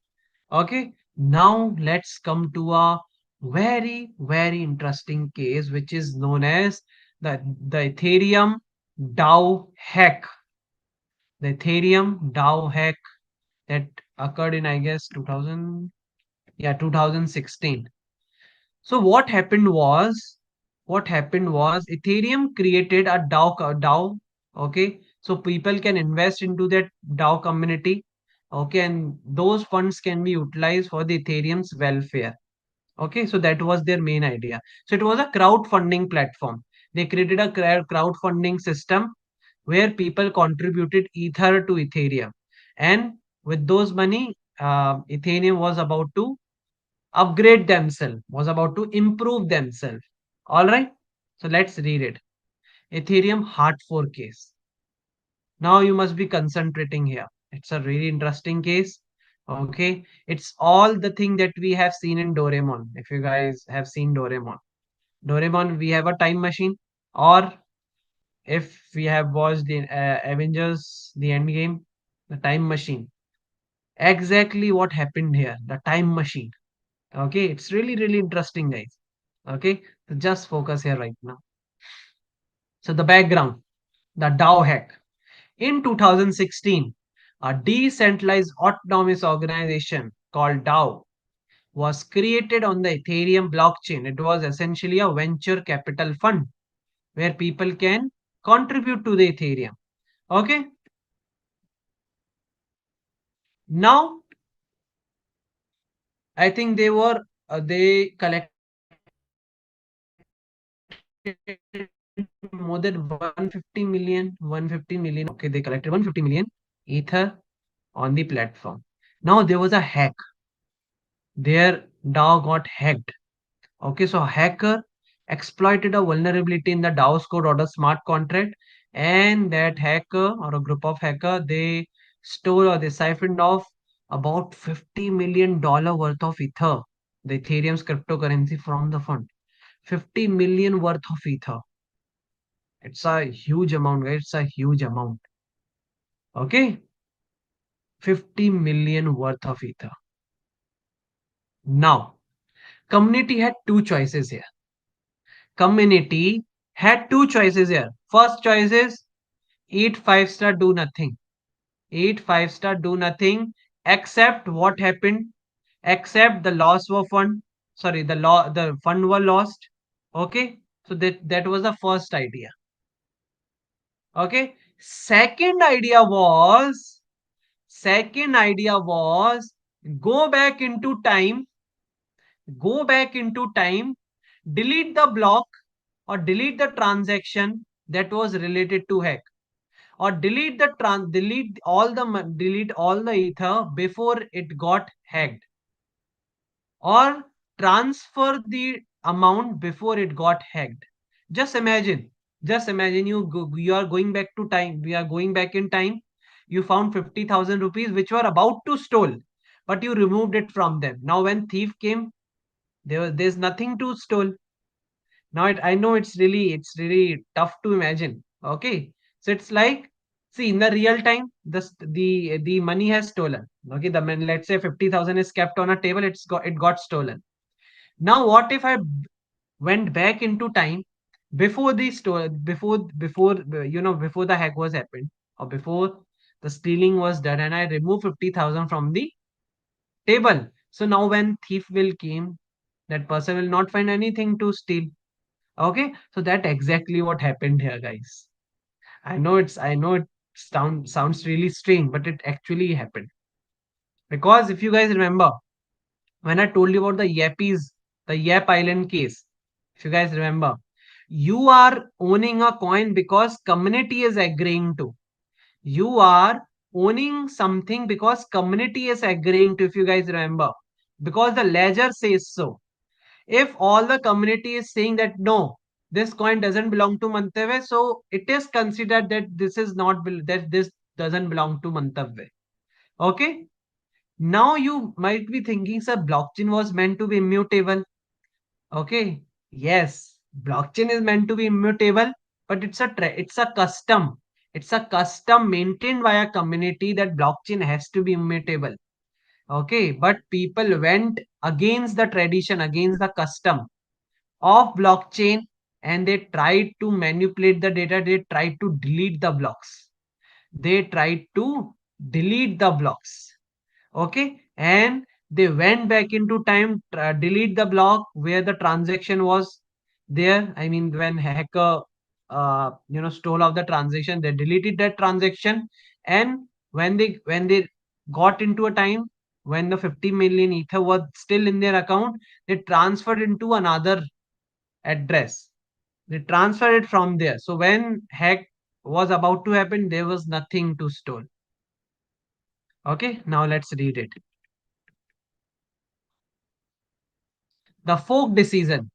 Okay, now let's come to a very, very interesting case, which is known as the Ethereum DAO hack. The Ethereum DAO hack that occurred in, I guess, 2016. So what happened was Ethereum created a DAO. Okay, so people can invest into that DAO community. Okay, and those funds can be utilized for the Ethereum's welfare. Okay, so that was their main idea. So it was a crowdfunding platform. They created a crowdfunding system where people contributed Ether to Ethereum, and with those money, Ethereum was about to upgrade themselves, was about to improve themselves. All right. So let's read it. Ethereum hard fork case. Now you must be concentrating here. It's a really interesting case. Okay. It's all the thing that we have seen in Doraemon. If you guys have seen Doraemon. Doraemon, we have a time machine. Or if we have watched the Avengers, the Endgame, the time machine. exactly what happened here, the time machine. Okay, it's really, really interesting, guys. Okay, so just focus here right now. So the background, the DAO hack. In 2016, a decentralized autonomous organization called DAO was created on the Ethereum blockchain. It was essentially a venture capital fund where people can contribute to the Ethereum. Okay. Now, I think they collected more than 150 million. Okay, they collected 150 million Ether on the platform. Now, there was a hack. Their DAO got hacked. Okay, so a hacker exploited a vulnerability in the DAO's code or the smart contract, and that hacker or a group of hacker, they stole or they siphoned off about $50 million worth of Ether, the Ethereum's cryptocurrency, from the fund. 50 million worth of Ether. It's a huge amount, guys. It's a huge amount. Okay, 50 million worth of Ether. Now, community had two choices here. Community had two choices here. First choice is eat 5-star, do nothing. Eat 5-star, do nothing, except what happened, except the loss of fund. Sorry, the fund were lost. Okay, so that was the first idea. Okay, second idea was go back into time, delete the block or delete the transaction that was related to hack, or delete all the Ether before it got hacked, or transfer the amount before it got hacked. Just imagine, you are going back to time. We are going back in time. You found 50,000 rupees which were about to stole, but you removed it from them. Now when thief came, there's nothing to stole. Now I know it's really tough to imagine. Okay, so it's like, see, in the real time, the money has stolen. Okay, let's say 50,000 is kept on a table. It got stolen. Now what if I went back into time before the store before before the hack was happened, or before the stealing was done, and I remove 50,000 from the table. So now when thief will came, that person will not find anything to steal. Okay, so that exactly what happened here, guys. I know it sounds really strange, but it actually happened. Because if you guys remember, when I told you about the Yap Island case, if you guys remember, you are owning a coin because community is agreeing to. You are owning something because community is agreeing to, if you guys remember, because the ledger says so. If all the community is saying that no, this coin doesn't belong to Mantavya, so it is considered that this doesn't belong to Mantavya. Okay. Now you might be thinking, sir, blockchain was meant to be immutable. Okay. Yes, blockchain is meant to be immutable, but it's a custom. It's a custom maintained by a community that blockchain has to be immutable. Okay, but people went against the tradition, against the custom of blockchain, and they tried to manipulate the data. They tried to delete the blocks. They tried to delete the blocks. Okay, and they went back into time, delete the block where the transaction was there. I mean, when hacker stole off the transaction, they deleted that transaction. And when they got into a time when the 50 million Ether was still in their account, they transferred into another address. They transferred it from there. So when hack was about to happen, there was nothing to store. Okay, now let's read it. The fork decision.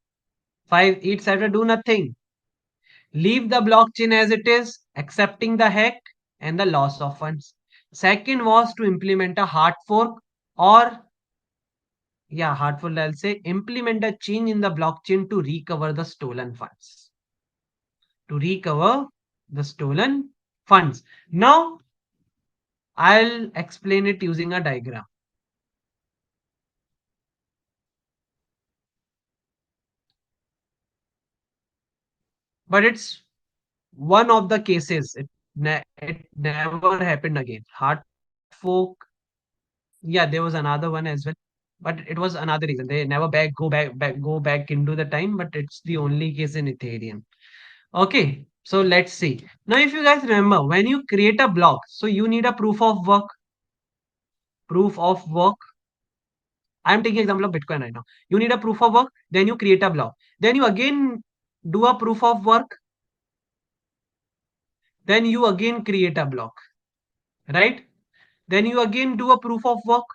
5. Each side do nothing. Leave the blockchain as it is, accepting the hack and the loss of funds. Second was to implement a hard fork, or hard fork, I'll say, implement a change in the blockchain to recover the stolen funds. To recover the stolen funds. Now, I'll explain it using a diagram. But it's one of the cases. It never happened again. Hard fork. Yeah, there was another one as well, but it was another reason. They never go back into the time. But it's the only case in Ethereum. Okay, so let's see. Now, if you guys remember, when you create a block, so you need a proof of work. Proof of work. I'm taking example of Bitcoin right now. You need a proof of work, then you create a block. Then you again do a proof of work, then you again create a block, right? Then you again do a proof of work,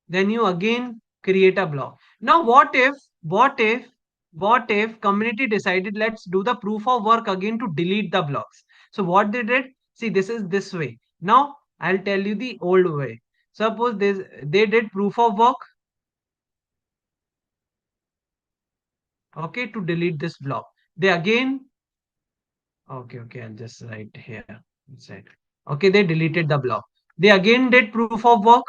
then you again create a block. Now, what if community decided let's do the proof of work again to delete the blocks? So what they did, see, this is this way. Now I'll tell you the old way. Suppose they did proof of work, okay, to delete this block. They again, okay, I'll just write here inside. Okay, they deleted the block. They again did proof of work.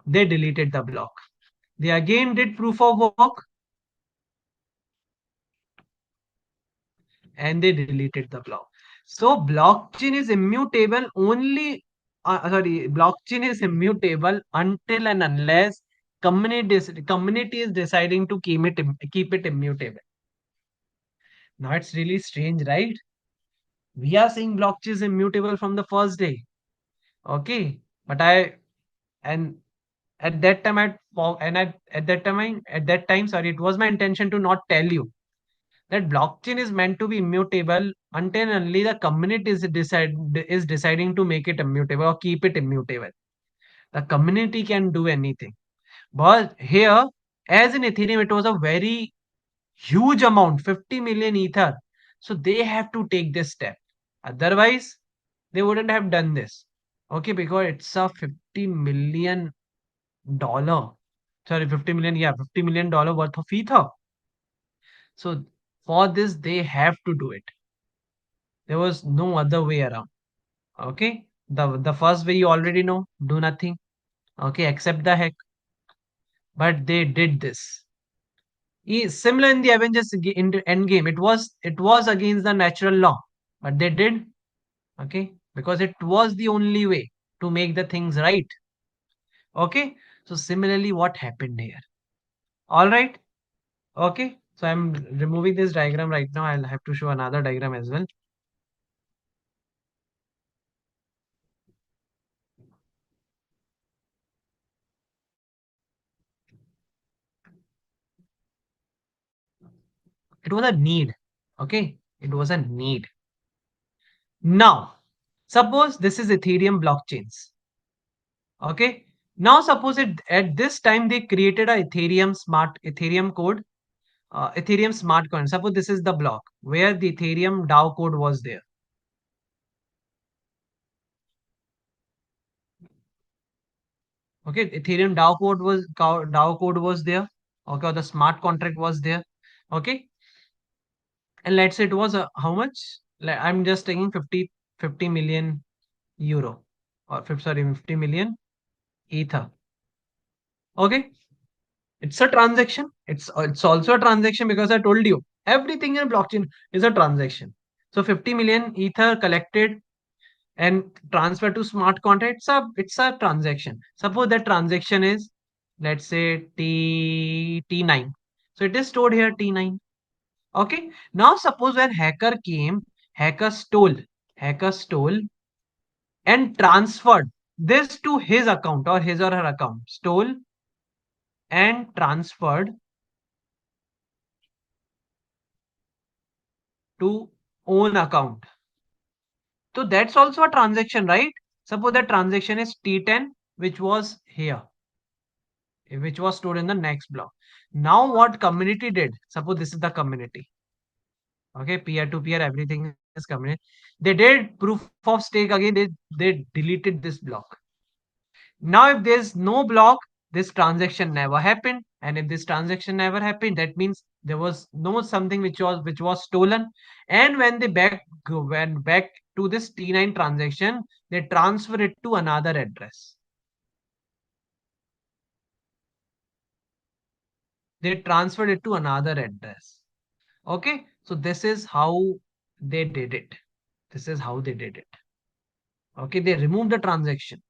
They deleted the block. They again did proof of work and they deleted the block. So blockchain is immutable only, blockchain is immutable until and unless community is deciding to keep it immutable. Now it's really strange, right? We are saying blockchain is immutable from the first day. Okay, but and at that time at that time, sorry, it was my intention to not tell you that blockchain is meant to be immutable until and only the community is deciding to make it immutable or keep it immutable. The community can do anything. But here, as in Ethereum, it was a very huge amount, 50 million ether. So they have to take this step. Otherwise, they wouldn't have done this. Okay, because it's a $50 million. Sorry, 50 million, yeah, $50 million worth of ether. So for this, they have to do it. There was no other way around. Okay. The first way you already know, do nothing. Okay, accept the heck. But they did this. Similar in the Avengers Endgame, it was against the natural law, but they did. Okay, because it was the only way to make the things right. Okay, so similarly, what happened here? All right. Okay, so I'm removing this diagram right now. I'll have to show another diagram as well. It was a need. Okay, it was a need. Now, suppose this is Ethereum blockchains. Okay, now suppose at this time they created a Ethereum code, Ethereum smart coin. Suppose this is the block where the Ethereum DAO code was there. Okay, Ethereum DAO code was there. Okay, or the smart contract was there. Okay, and let's say it was how much? I'm just taking 50 million euro or 50 million ether. Okay, it's a transaction. It's also a transaction because I told you everything in blockchain is a transaction. So 50 million ether collected and transferred to smart contract. It's a transaction. Suppose that transaction is, let's say, T9. So it is stored here T9. Okay. Now suppose when hacker stole and transferred this to his account or his or her account. Stole and transferred to own account. So that's also a transaction, right? Suppose the transaction is T10, which was here, which was stored in the next block. Now what community did? Suppose this is the community. Okay, peer-to-peer, everything is community. They did proof of stake again. They deleted this block. Now if there's no block, this transaction never happened. And if this transaction never happened, that means there was no something which was stolen. And when they went back to this T9 transaction, they transfer it to another address. They transferred it to another address. Okay, so this is how they did it. This is how they did it. Okay, they removed the transaction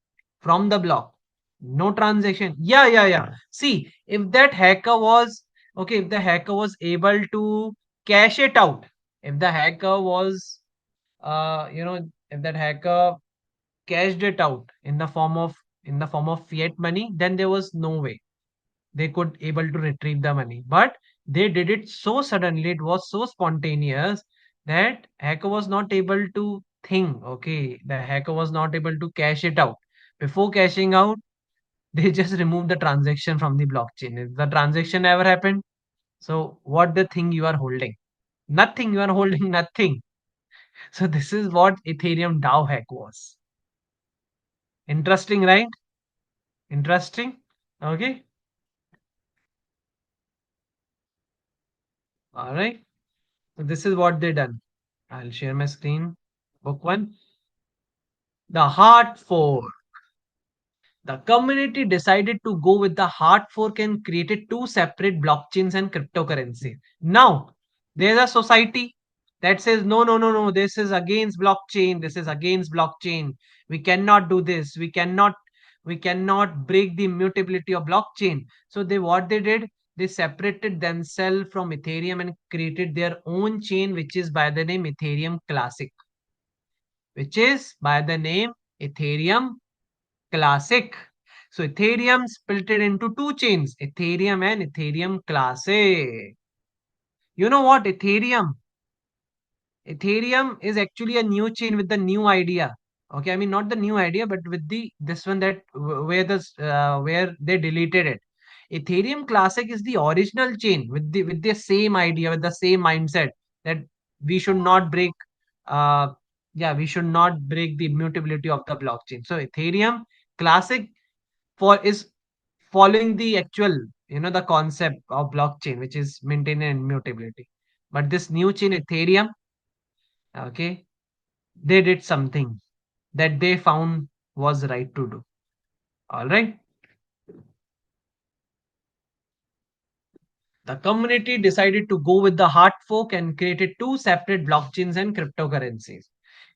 from the block. No transaction. Yeah. See, if that hacker was okay, if the hacker was able to cash it out, if the hacker was, if that hacker cashed it out in the form of fiat money, then there was no way they could able to retrieve the money. But they did it so suddenly, it was so spontaneous that hacker was not able to think. Okay, the hacker was not able to cash it out. Before cashing out, they just removed the transaction from the blockchain. If the transaction ever happened, so what the thing you are holding? Nothing. You are holding nothing. So this is what Ethereum DAO hack was. Interesting, right? Interesting. Okay. All right. So this is what they done. I'll share my screen. Book one. The hard fork. The community decided to go with the hard fork and created two separate blockchains and cryptocurrency. Now, there's a society that says, no, this is against blockchain. This is against blockchain. We cannot do this. We cannot break the immutability of blockchain. So what they did, they separated themselves from Ethereum and created their own chain, which is by the name Ethereum Classic. Which is by the name Ethereum Classic. So Ethereum split it into two chains, Ethereum and Ethereum Classic. You know what? Ethereum is actually a new chain with the new idea. Okay, I mean not the new idea, but with the this one that where they deleted it. Ethereum Classic is the original chain with the same idea, with the same mindset that we should not break uh we should not break the immutability of the blockchain. So Ethereum Classic is following the actual, the concept of blockchain, which is maintaining immutability. But this new chain Ethereum, okay, they did something that they found was right to do. All right. The community decided to go with the hard fork and created two separate blockchains and cryptocurrencies.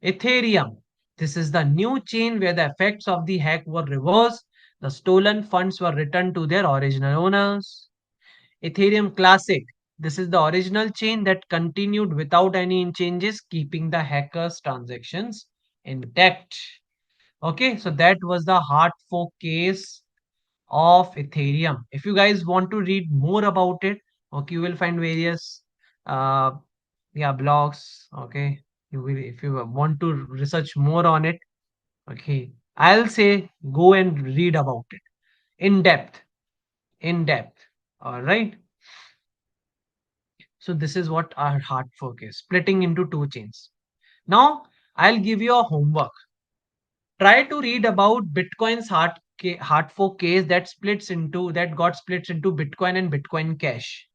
Ethereum, this is the new chain where the effects of the hack were reversed. The stolen funds were returned to their original owners. Ethereum Classic, this is the original chain that continued without any changes, keeping the hackers' transactions intact. Okay, so that was the hard fork case of Ethereum. If you guys want to read more about it, okay, you will find various uh blogs. Okay, you will, if you want to research more on it, okay, I'll say go and read about it in depth. In depth. All right. So this is what our hard fork is, splitting into two chains. Now I'll give you a homework. Try to read about Bitcoin's hard fork case that got splits into Bitcoin and Bitcoin Cash.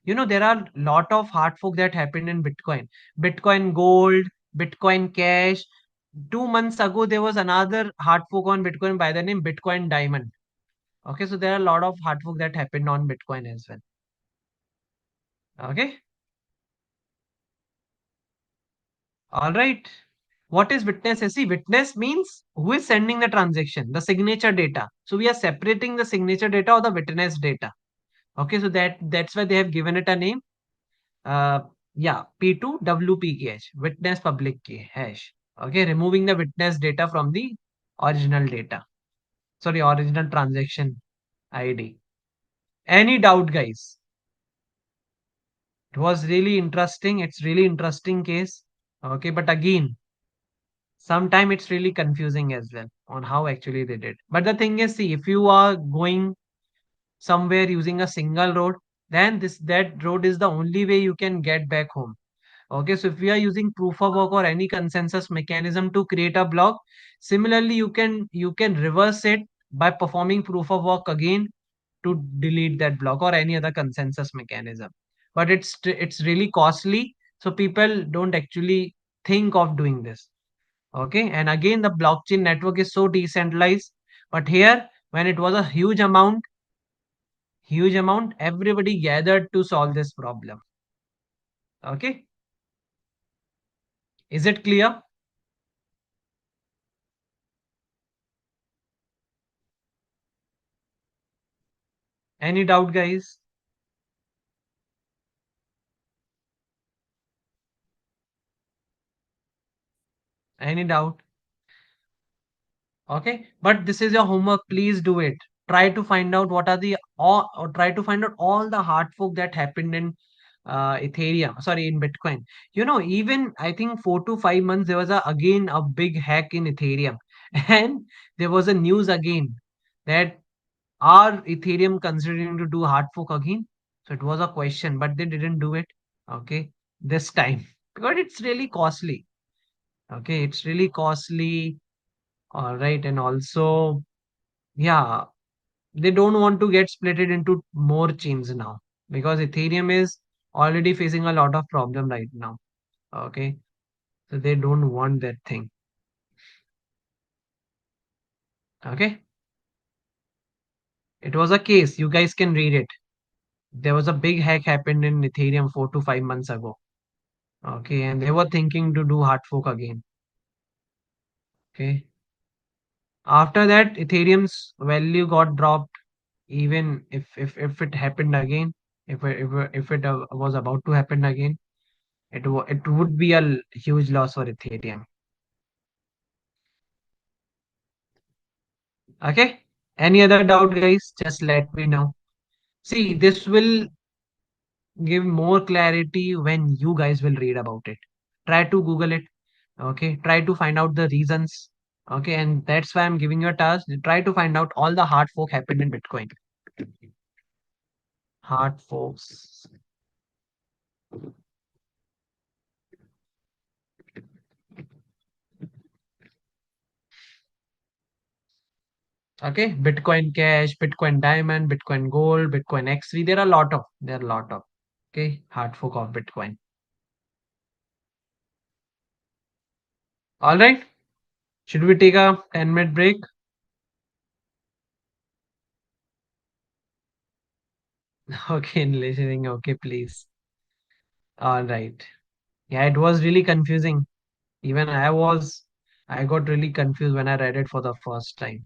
There are a lot of hard fork that happened in Bitcoin. Bitcoin Gold, Bitcoin Cash. 2 months ago, there was another hard fork on Bitcoin by the name Bitcoin Diamond. Okay, so there are a lot of hard fork that happened on Bitcoin as well. Okay. All right. What is witness SE? Witness means who is sending the transaction, the signature data. So we are separating the signature data or the witness data. Okay, so that's why they have given it a name. P2 WPKH, witness public key hash. Okay, removing the witness data from the original data. Sorry, original transaction ID. Any doubt, guys? It was really interesting. It's really interesting case. Okay, but again, sometimes it's really confusing as well on how actually they did. But the thing is, see, if you are going somewhere using a single road, then that road is the only way you can get back home. Okay, so if we are using proof of work or any consensus mechanism to create a block, similarly you can reverse it by performing proof of work again to delete that block or any other consensus mechanism. But it's really costly, so people don't actually think of doing this. Okay, and again the blockchain network is so decentralized, but here when it was a huge amount, everybody gathered to solve this problem. Okay, is it clear? Any doubt, guys? Any doubt? Okay, but this is your homework, please do it. Try to find out what are the or try to find out all the hard fork that happened in Ethereum, sorry, in Bitcoin. Even I think 4 to 5 months there was again a big hack in Ethereum, and there was a news again that are Ethereum considering to do hard fork again? So it was a question, but they didn't do it. Okay, this time because it's really costly. Okay, it's really costly. All right, and also, yeah, they don't want to get splitted into more chains now because Ethereum is already facing a lot of problem right now. Okay, so they don't want that thing. Okay, it was a case. You guys can read it. There was a big hack happened in Ethereum 4 to 5 months ago. Okay, and they were thinking to do hard fork again. Okay, after that, Ethereum's value got dropped. Even if it happened again, if it was about to happen again, it would be a huge loss for Ethereum. Okay. Any other doubt, guys? Just let me know. See, this will give more clarity when you guys will read about it. Try to Google it. Okay. Try to find out the reasons. Okay. And that's why I'm giving you a task. Try to find out all the hard fork happened in Bitcoin. Hard forks. Okay. Bitcoin Cash, Bitcoin Diamond, Bitcoin Gold, Bitcoin X3. There are a lot of. Okay. Hard fork of Bitcoin. All right. Should we take a 10-minute break? Okay, listening. Okay, please. All right. Yeah, it was really confusing. Even I got really confused when I read it for the first time.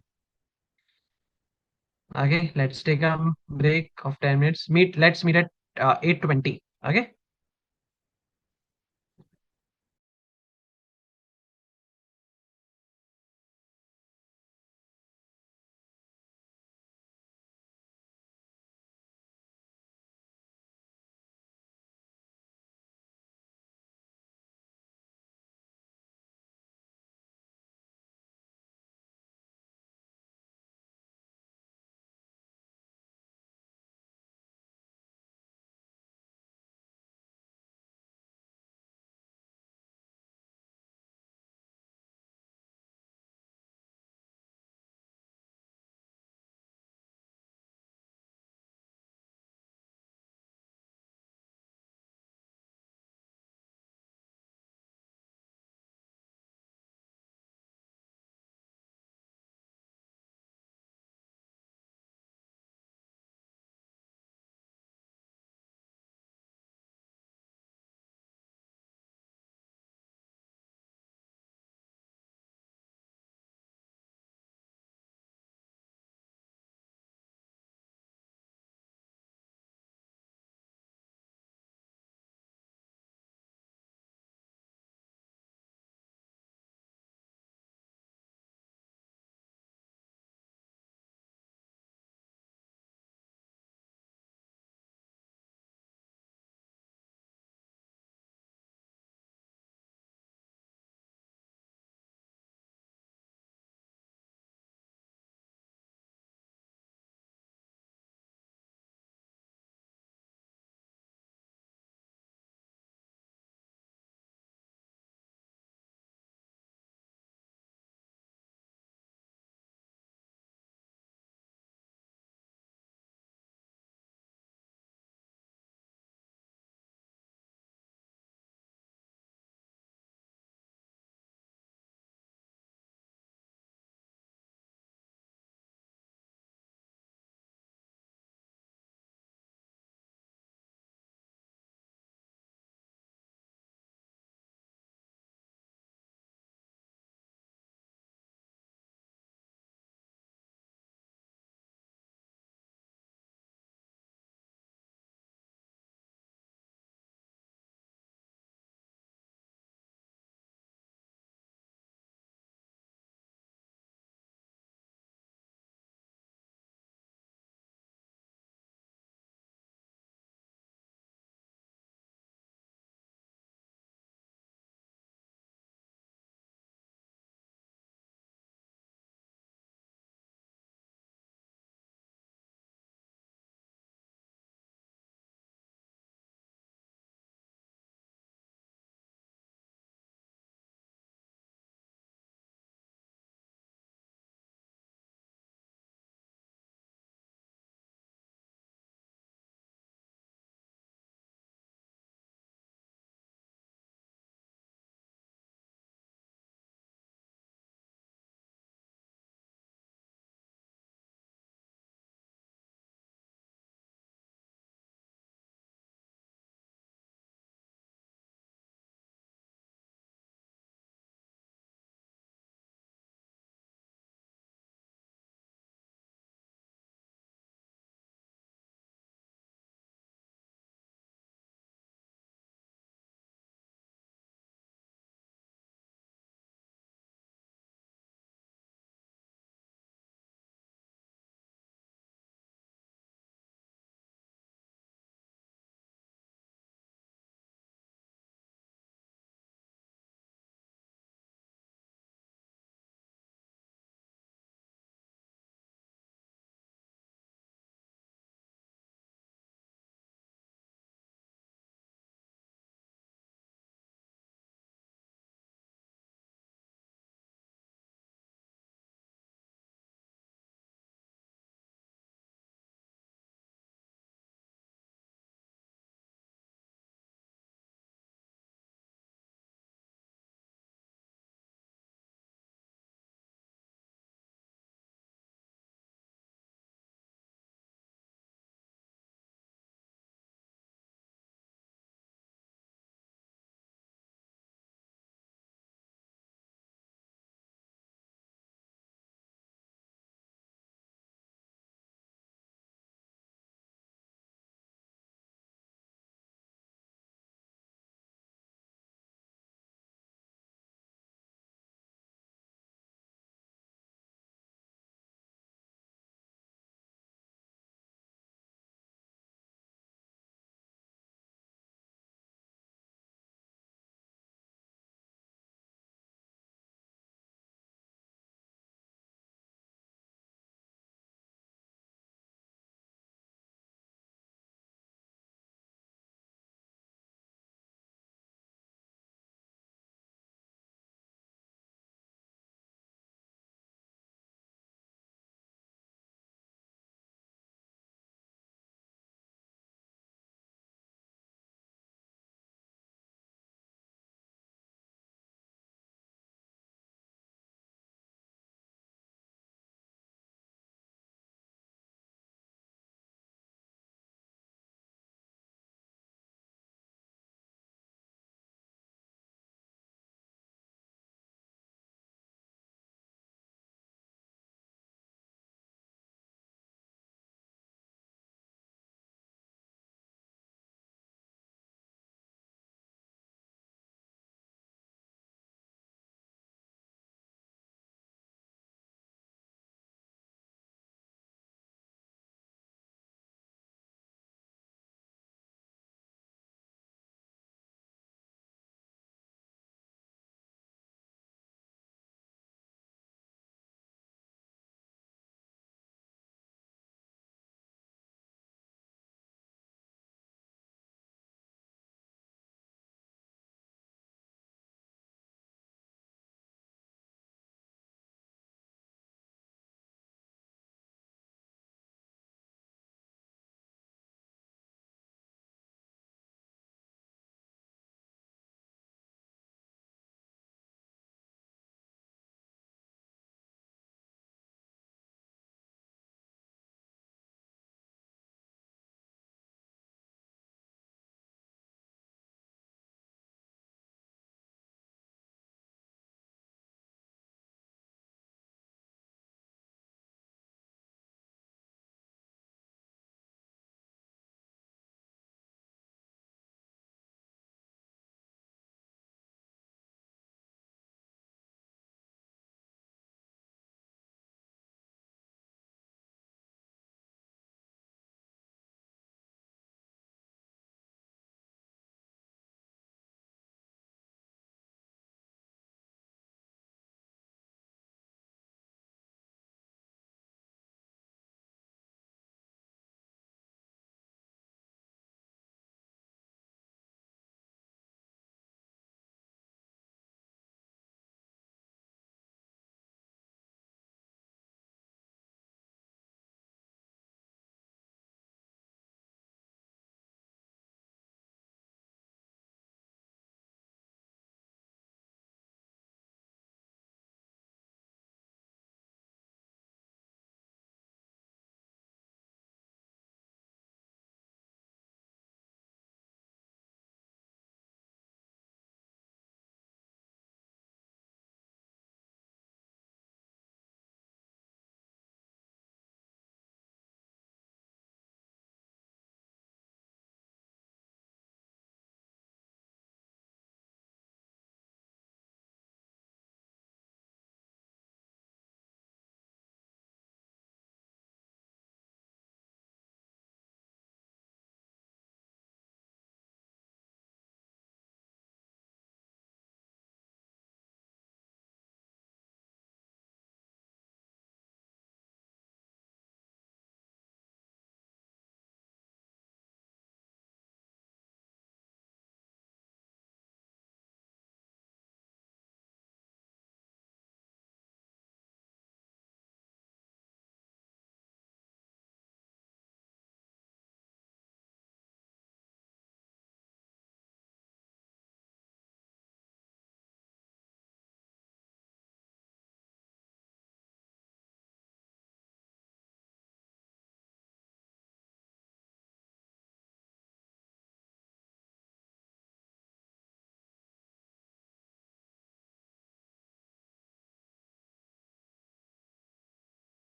Okay, let's take a break of 10 minutes. Let's meet at 8:20. Okay.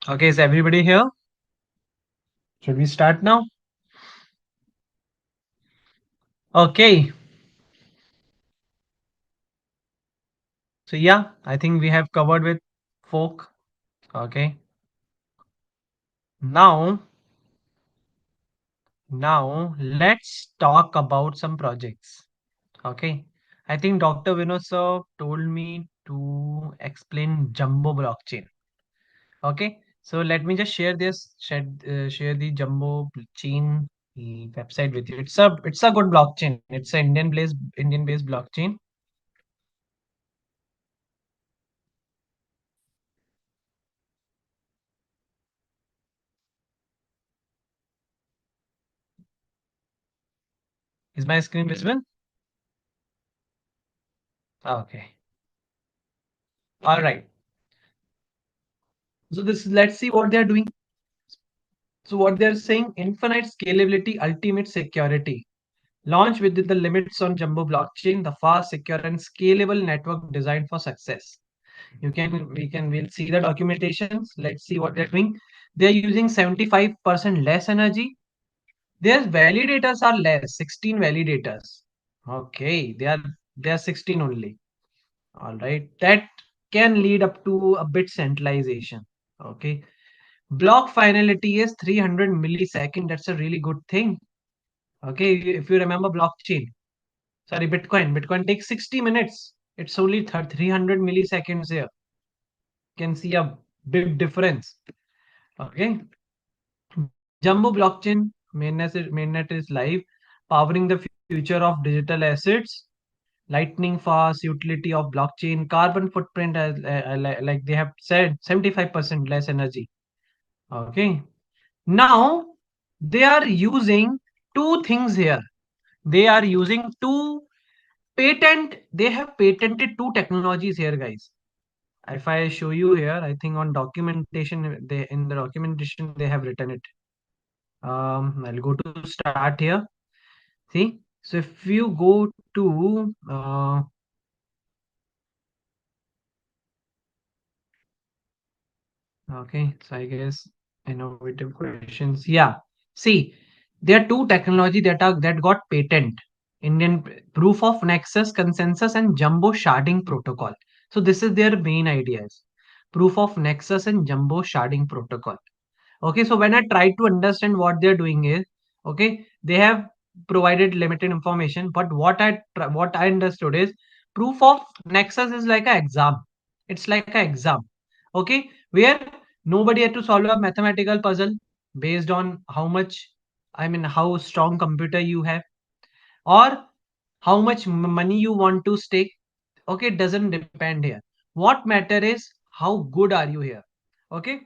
Okay, is everybody here? Should we start now? Okay. So yeah, I think we have covered with folk. Okay. Now let's talk about some projects. Okay. I think Dr. Vinod sir told me to explain Jumbo blockchain. Okay. So let me just share share the Jumbo chain website with you. It's a good blockchain. It's an Indian based blockchain. Is my screen visible? Okay. All right. So let's see what they're doing. So what they're saying, infinite scalability, ultimate security. Launch within the limits on Jumbo blockchain, the fast, secure, and scalable network designed for success. We'll see the documentations. Let's see what they're doing. They're using 75% less energy. Their validators are less, 16 validators. Okay, they are 16 only. All right. That can lead up to a bit centralization. Okay. Block finality is 300 millisecond. That's a really good thing. Okay. If you remember blockchain, sorry, Bitcoin takes 60 minutes. It's only 300 milliseconds here. You can see a big difference. Okay. Jumbo blockchain mainnet is live, powering the future of digital assets. Lightning fast utility of blockchain, carbon footprint, as like they have said, 75% less energy. Okay. Now they are using two things here. They are using they have patented two technologies here, guys. If I show you here, I think on documentation, in the documentation they have written it. I'll go to start here. See, so if you go to okay, so I guess innovative questions. Yeah. See, there are two technology that got patent. Indian proof of nexus, consensus, and jumbo sharding protocol. So this is their main ideas. Proof of nexus and jumbo sharding protocol. Okay, so when I try to understand what they're doing is, okay, they have provided limited information, but what I understood is proof of nexus is like an exam. It's like an exam, okay, where nobody had to solve a mathematical puzzle based on how strong computer you have or how much money you want to stake. Okay, it doesn't depend here. What matter is how good are you here. Okay,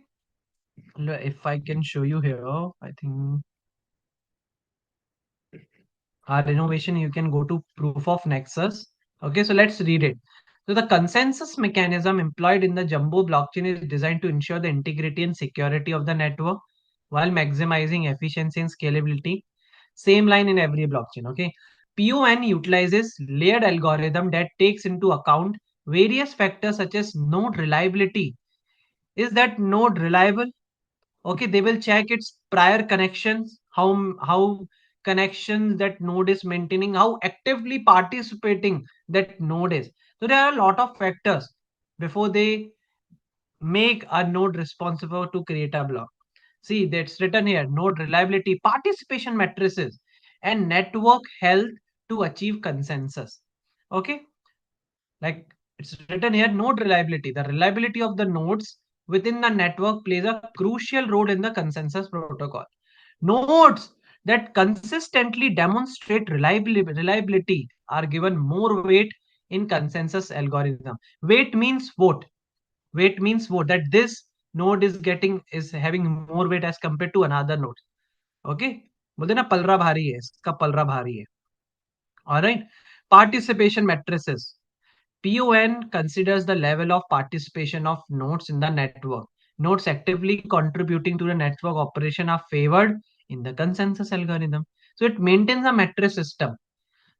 if I can show you here, I think our innovation, you can go to proof of nexus. Okay, so let's read it. So the consensus mechanism employed in the Jumbo blockchain is designed to ensure the integrity and security of the network while maximizing efficiency and scalability. Same line in every blockchain. Okay, PON utilizes layered algorithm that takes into account various factors such as node reliability. Is that node reliable? Okay, they will check its prior connections, how connections that node is maintaining, how actively participating that node is. So there are a lot of factors before they make a node responsible to create a block. See, that's written here: node reliability, participation matrices, and network health to achieve consensus. Okay, like it's written here, node reliability. The reliability of the nodes within the network plays a crucial role in the consensus protocol. Nodes that consistently demonstrate reliability are given more weight in consensus algorithm. Weight means vote. Weight means vote, that this node is having more weight as compared to another node. Okay, बोलते ना पलरा भारी है, इसका पलरा भारी है. All right. Participation matrices. PON considers the level of participation of nodes in the network. Nodes actively contributing to the network operation are favored in the consensus algorithm. So it maintains a matrix system.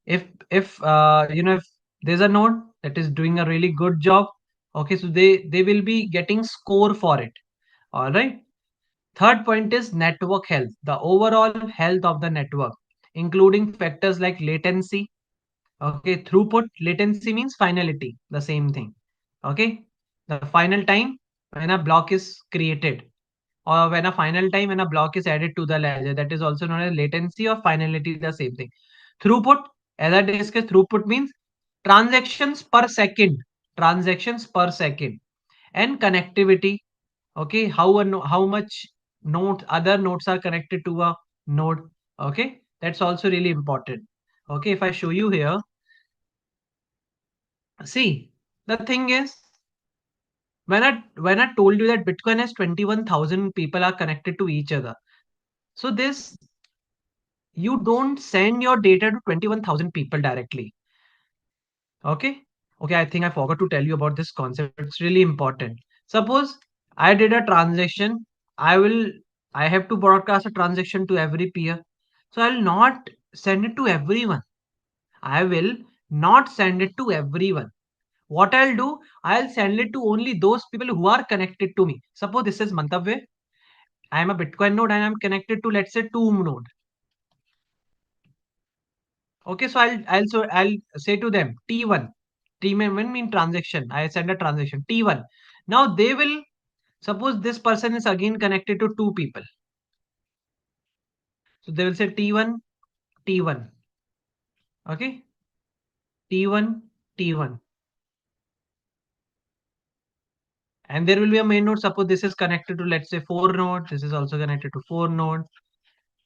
If there's a node that is doing a really good job, okay, so they will be getting score for it. All right. Third point is network health, the overall health of the network, including factors like latency. Okay, throughput, latency means finality, the same thing. Okay, the final time when a block is created, or when a final time when a block is added to the ledger, that is also known as latency or finality, the same thing. Throughput, as I discussed, throughput means transactions per second, transactions per second, and connectivity. Okay, how much other nodes are connected to a node. Okay, that's also really important. Okay, if I show you here, see, the thing is, when I told you that Bitcoin has 21,000 people are connected to each other, so this, you don't send your data to 21,000 people directly. Okay. Okay, I think I forgot to tell you about this concept. It's really important. Suppose I did a transaction. I will, I have to broadcast a transaction to every peer. So I'll not send it to everyone. I will not send it to everyone. What I'll do, I'll send it to only those people who are connected to me. Suppose this is Mantavya. I am a Bitcoin node and I'm connected to, let's say, two node. Okay, so I'll say to them T1. T1 mean transaction. I send a transaction T1. Now they will, suppose this person is again connected to two people. So they will say T1, T1. Okay, T1, T1. And there will be a main node. Suppose this is connected to, let's say, four node. This is also connected to four node,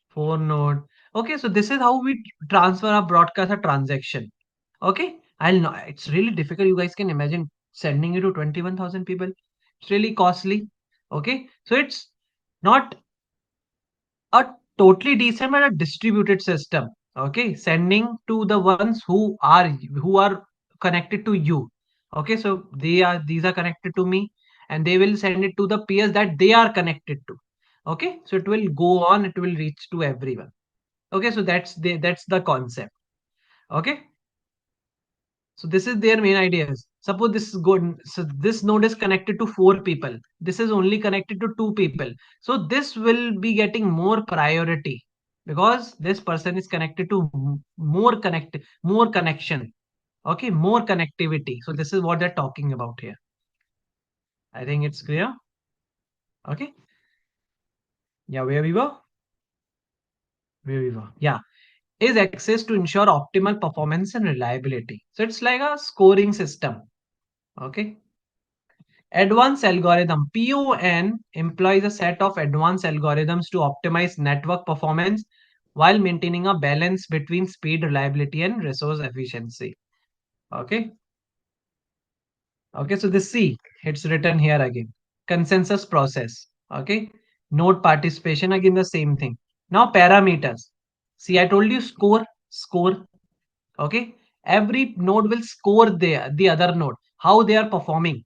four node. Okay, so this is how we transfer or broadcast a transaction. Okay, I'll know it's really difficult. You guys can imagine sending it to 21,000 people. It's really costly. Okay, so it's not a totally decent but a distributed system. Okay, sending to the ones who are connected to you. Okay, so these are connected to me, and they will send it to the peers that they are connected to. Okay, so it will go on. It will reach to everyone. Okay, so that's the concept. Okay. So this is their main ideas. Suppose this is good. So this node is connected to four people. This is only connected to two people. So this will be getting more priority because this person is connected to more connection. Okay, more connectivity. So this is what they're talking about here. I think it's clear. Okay. Yeah, where we were? Where we were? Yeah. Is access to ensure optimal performance and reliability. So it's like a scoring system. Okay. Advanced algorithm PON employs a set of advanced algorithms to optimize network performance while maintaining a balance between speed, reliability, and resource efficiency. Okay. Okay. So this C, it's written here again. Consensus process. Okay. Node participation, again the same thing. Now parameters. See, I told you score. Okay. Every node will score the other node, how they are performing.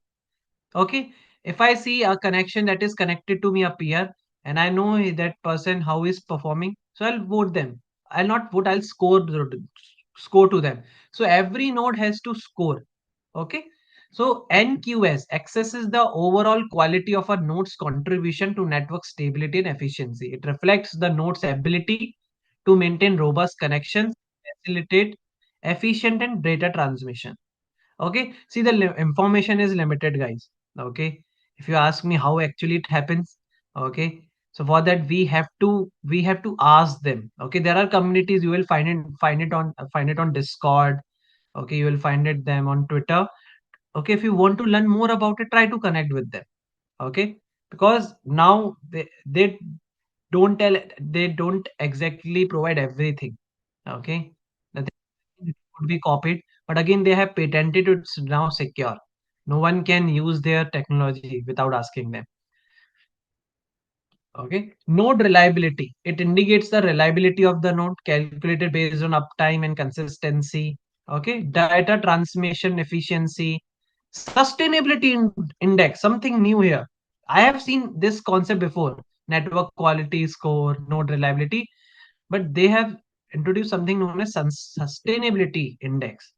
Okay, if I see a connection that is connected to me up here and I know that person how is performing, so I'll vote them. I'll not vote, I'll score to them. So every node has to score. Okay, so NQS accesses the overall quality of a node's contribution to network stability and efficiency. It reflects the node's ability to maintain robust connections, facilitate efficient and data transmission. Okay, see, the information is limited, guys. Okay, if you ask me how actually it happens, okay, so for that we have to ask them. Okay, there are communities, you will find it on Discord. Okay, you will find it them on Twitter. Okay, if you want to learn more about it, try to connect with them. Okay, because now they don't exactly provide everything. Okay, the thing could be copied, but again they have patented it's now secure. No one can use their technology without asking them. Okay, node reliability, it indicates the reliability of the node calculated based on uptime and consistency. Okay, data transmission efficiency, sustainability index, something new here. I have seen this concept before, network quality score, node reliability, but they have introduced something known as sustainability index.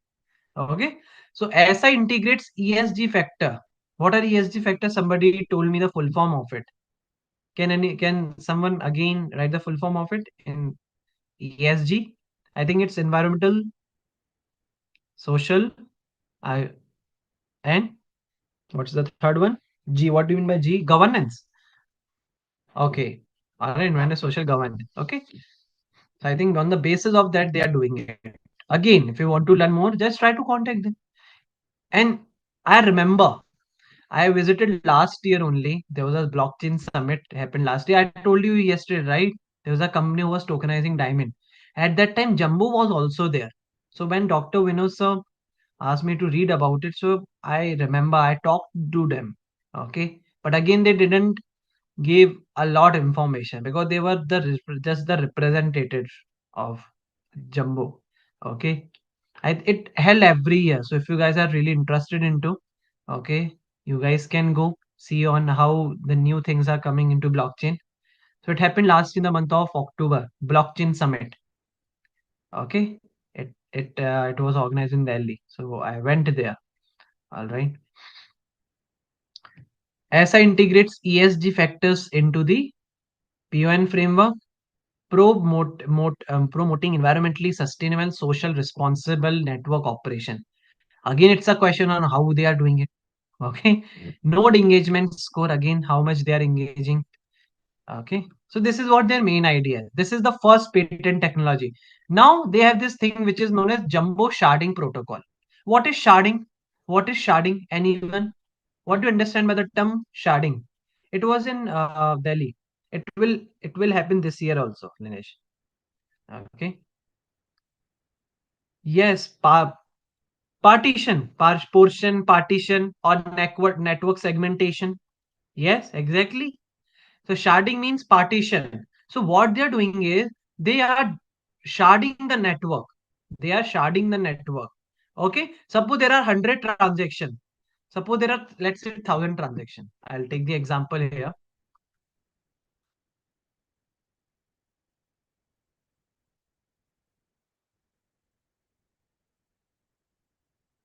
Okay, so SI integrates ESG factor. What are ESG factors? Somebody told me the full form of it. Can someone again write the full form of it in ESG? I think it's environmental, social, and what's the third one? G. What do you mean by G? Governance. Okay. All right, environmental, social, governance. Okay. So I think on the basis of that, they are doing it. Again, if you want to learn more, just try to contact them. And I remember I visited last year only. There was a blockchain summit happened last year. I told you yesterday, right? There was a company who was tokenizing diamond. At that time, Jumbo was also there. So when Dr. Vinod sir asked me to read about it, so I remember I talked to them. Okay, but again they didn't give a lot information because they were just the representatives of Jumbo. Okay, it held every year. So if you guys are really interested into, okay, you guys can go see on how the new things are coming into blockchain. So it happened last in the month of October, blockchain summit. Okay, it was organized in Delhi. So I went there. All right. SI integrates ESG factors into the PON framework, promoting environmentally sustainable, social, responsible network operation. Again, it's a question on how they are doing it. Okay, node engagement score, again how much they are engaging. Okay, so this is what their main idea is. This is the first patent technology. Now they have this thing which is known as jumbo sharding protocol. What is sharding? What is sharding? Anyone? What do you understand by the term sharding? It was in Delhi. It will happen this year also, Linesh. Okay. Yes, partition, portion, partition, or network segmentation. Yes, exactly. So sharding means partition. So what they are doing is they are sharding the network. They are sharding the network. Okay. Suppose there are 100 transactions. Suppose there are, let's say, 1,000 transactions. I'll take the example here.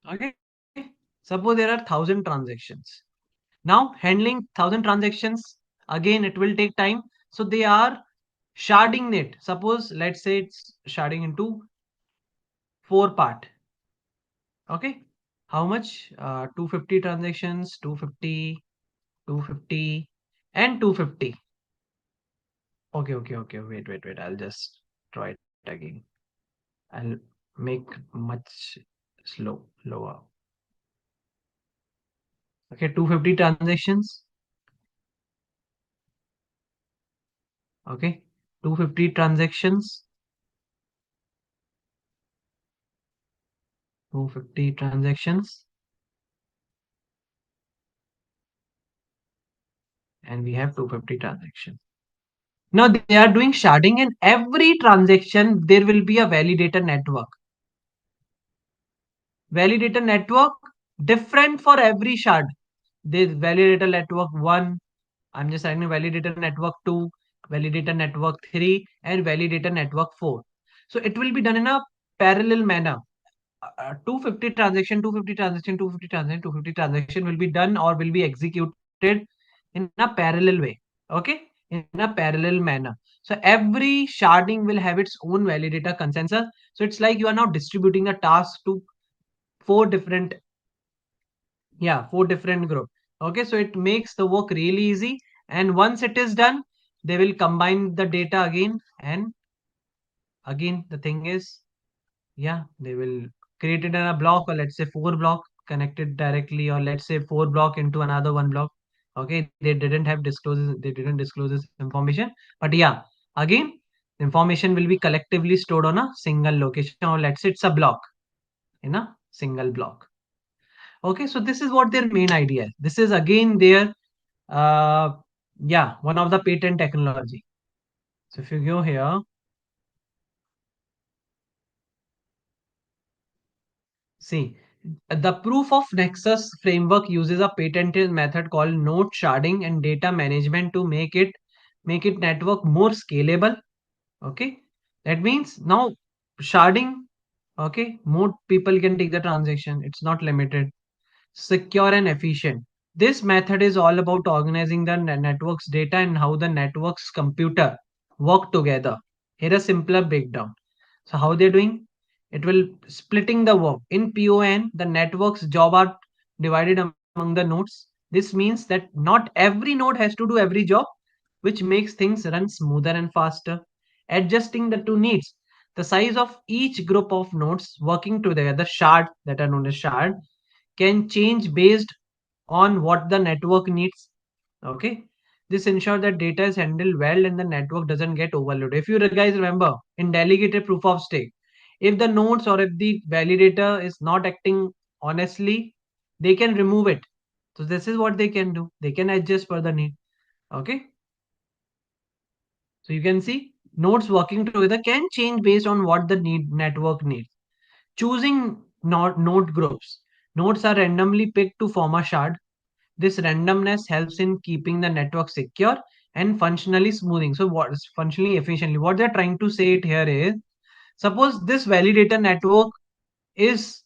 Okay. Suppose there are 1,000 transactions. Now handling 1,000 transactions, again, it will take time. So they are sharding it. Suppose, let's say it's sharding into 4 part. Okay. How much? 250 transactions, 250, 250, and 250. Okay. Wait. I'll just try it again. I'll make much lower. Okay, 250 transactions. Okay, 250 transactions. 250 transactions. And we have 250 transactions. Now they are doing sharding, and every transaction there will be a validator network. Validator network different for every shard. There's validator network 1. I'm just adding validator network 2, validator network 3, and validator network 4. So it will be done in a parallel manner. 250 transaction, 250 transaction, 250 transaction, 250 transaction will be done or will be executed in a parallel way. Okay, in a parallel manner. So every sharding will have its own validator consensus. So it's like you are now distributing a task to 4 different group. Okay, so it makes the work really easy, and once it is done, they will combine the data again, and again the thing is, they will create it in a block, or let's say 4 block connected directly, or let's say 4 block into another 1 block. Okay, they didn't disclose this information, but again, information will be collectively stored on a single location, or let's say it's a block in a single block. Okay, so this is what their main idea is. This is again their one of the patent technology. So if you go here, see, the proof of nexus framework uses a patented method called node sharding and data management to make it network more scalable. Okay, that means now sharding, okay, more people can take the transaction. It's not limited. Secure and efficient. This method is all about organizing the network's data and how the network's computer work together. Here a simpler breakdown. So how they're doing? It will splitting the work. In PON, the network's job are divided among the nodes. This means that not every node has to do every job, which makes things run smoother and faster. Adjusting the two needs. The size of each group of nodes working together, shard that are known as shard, can change based on what the network needs. Okay. This ensures that data is handled well and the network doesn't get overloaded. If you guys remember in delegated proof of stake, if the nodes or if the validator is not acting honestly, they can remove it. So this is what they can do. They can adjust for the need. Okay. So you can see nodes working together can change based on what the network needs. Choosing node groups. Nodes are randomly picked to form a shard. This randomness helps in keeping the network secure and functionally smoothing. So what is functionally efficiently? What they're trying to say it here is, suppose this validator network is,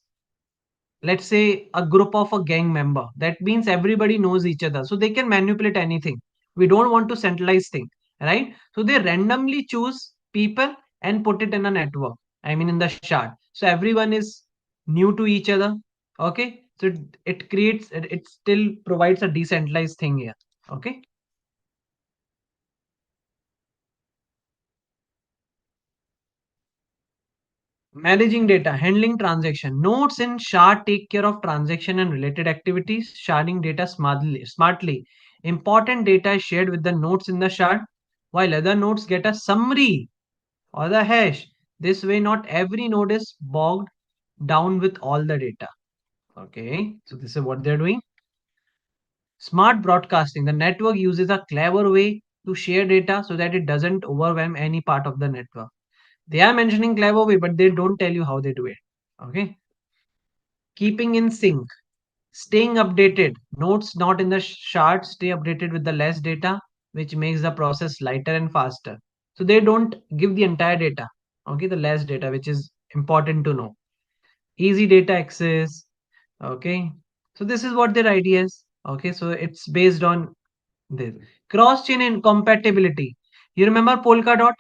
let's say, a group of a gang member. That means everybody knows each other. So they can manipulate anything. We don't want to centralize thing, right? So they randomly choose people and put it in a network. I mean in the shard. So everyone is new to each other. Okay. So it creates, it still provides a decentralized thing here. Okay. Managing data, handling transaction. Nodes in shard take care of transaction and related activities, sharding data smartly. Important data is shared with the nodes in the shard, while other nodes get a summary or the hash. This way, not every node is bogged down with all the data. Okay, so this is what they're doing. Smart broadcasting. The network uses a clever way to share data so that it doesn't overwhelm any part of the network. They are mentioning clever way, but they don't tell you how they do it. Okay. Keeping in sync. Staying updated. Nodes not in the shard stay updated with the less data, which makes the process lighter and faster. So they don't give the entire data. Okay, the less data, which is important to know. Easy data access. Okay. So this is what their idea is. Okay, so it's based on this. Cross-chain incompatibility. You remember Polkadot?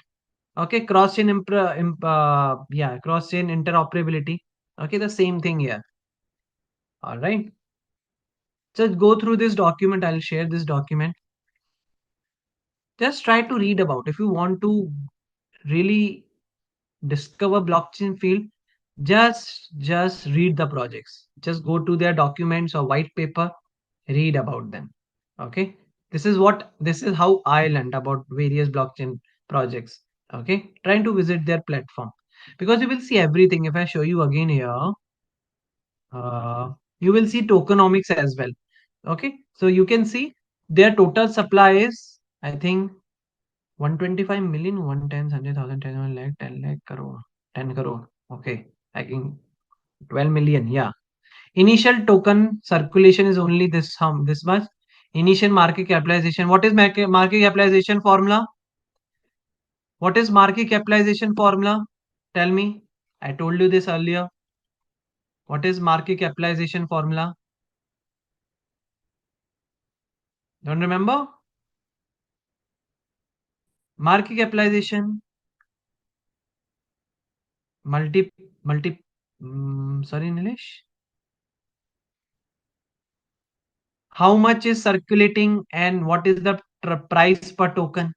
Okay, cross-chain cross-chain interoperability. Okay, the same thing here. All right. Just go through this document. I'll share this document. Just try to read about. If you want to really discover blockchain field, just read the projects. Just go to their documents or white paper, read about them. Okay. This is how I learned about various blockchain projects. Okay. Trying to visit their platform because you will see everything. If I show you again here, you will see tokenomics as well. Okay, so you can see their total supply is, I think, 125 million, 1 10, 100,000, 10 lakh, 10 lakh crore, 10 crore. Okay, I think 12 million. Yeah. Initial token circulation is only this much. Initial market capitalization. What is market capitalization formula? What is market capitalization formula? Tell me. I told you this earlier. What is market capitalization formula? Don't remember? Market capitalization sorry Nilesh, how much is circulating and what is the price per token?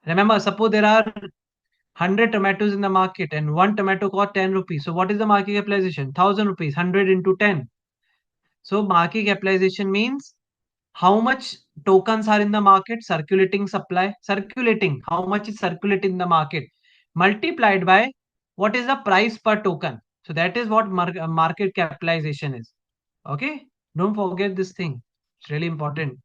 Remember, suppose there are 100 tomatoes in the market and one tomato cost 10 rupees. So what is the market capitalization? 1000 rupees, 100 into 10. So market capitalization means how much tokens are in the market, circulating supply, circulating, how much is circulating in the market, multiplied by what is the price per token. So that is what market capitalization is. Okay, don't forget this thing. It's really important.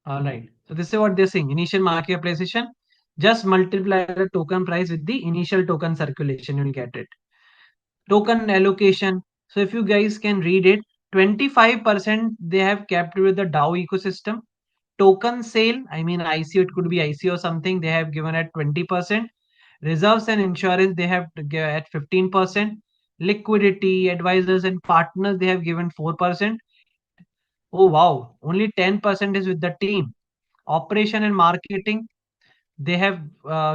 All right. So this is what they're saying. Initial market capitalization. Just multiply the token price with the initial token circulation. You'll get it. Token allocation. So if you guys can read it, 25% they have kept with the DAO ecosystem. Token sale, I mean ICO, it could be ICO or something, they have given at 20%. Reserves and insurance, they have to give at 15%. Liquidity, advisors, and partners, they have given 4%. Oh wow, only 10% is with the team. Operation and marketing, they have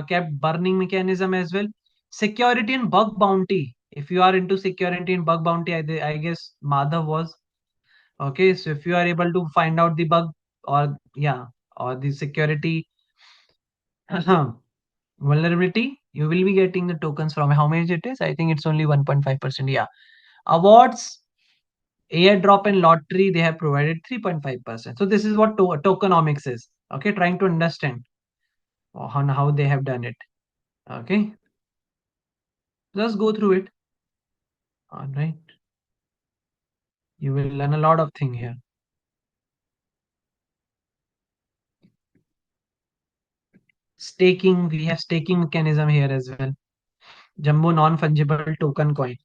kept burning mechanism as well. Security and bug bounty. If you are into security and bug bounty, I guess Madhav was. Okay, so if you are able to find out the bug, or yeah, or the security vulnerability, you will be getting the tokens from how much it is. I think it's only 1.5%. Yeah. Awards, airdrop and lottery, they have provided 3.5%. So this is what tokenomics is. Okay, trying to understand on how they have done it. Okay, just go through it. All right, you will learn a lot of thing here. Staking, we have staking mechanism here as well. Jumbo non-fungible token coin.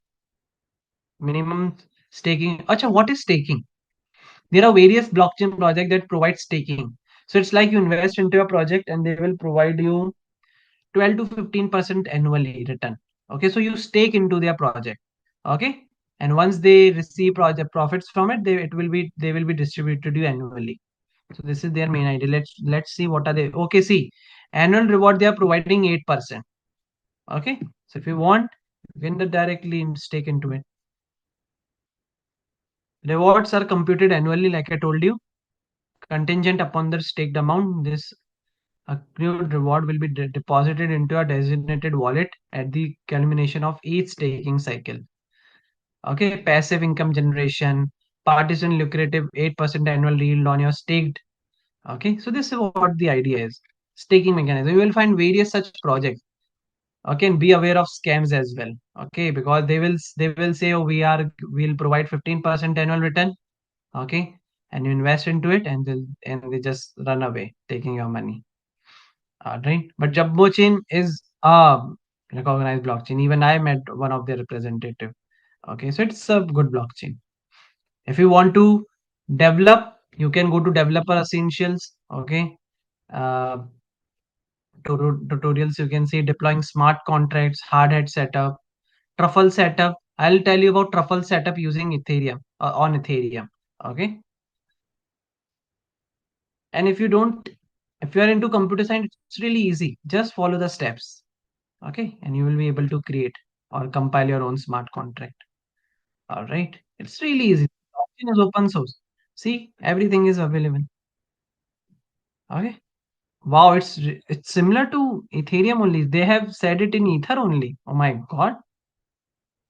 Minimum staking. Acha, what is staking? There are various blockchain projects that provide staking. So it's like you invest into a project and they will provide you 12 to 15% annually return. Okay, so you stake into their project. Okay, and once they receive project profits from it, they will be distributed to you annually. So this is their main idea. Let's see what are they. Okay, see, annual reward they are providing 8%. Okay, so if you want, you can directly stake into it. Rewards are computed annually, like I told you, contingent upon the staked amount. This accrued reward will be deposited into a designated wallet at the culmination of each staking cycle. Okay, passive income generation, partisan lucrative 8% annual yield on your staked. Okay, so this is what the idea is. Staking mechanism. You will find various such projects. Okay, and be aware of scams as well. Okay, because they will say, oh, we'll provide 15% annual return. Okay, and you invest into it, and they just run away taking your money. Right, but Jumbo Chain is a recognized blockchain. Even I met one of their representative. Okay, so it's a good blockchain. If you want to develop, you can go to developer essentials. Okay, uh, tutorials, you can see deploying smart contracts, hard hat setup, truffle setup. I'll tell you about truffle setup using Ethereum, on Ethereum. Okay, and if you are into computer science, it's really easy. Just follow the steps. Okay, and you will be able to create or compile your own smart contract. All right, it's really easy. Blockchain is open source. See, everything is available. Okay, wow, it's similar to Ethereum only. They have said it in Ether only. Oh my God,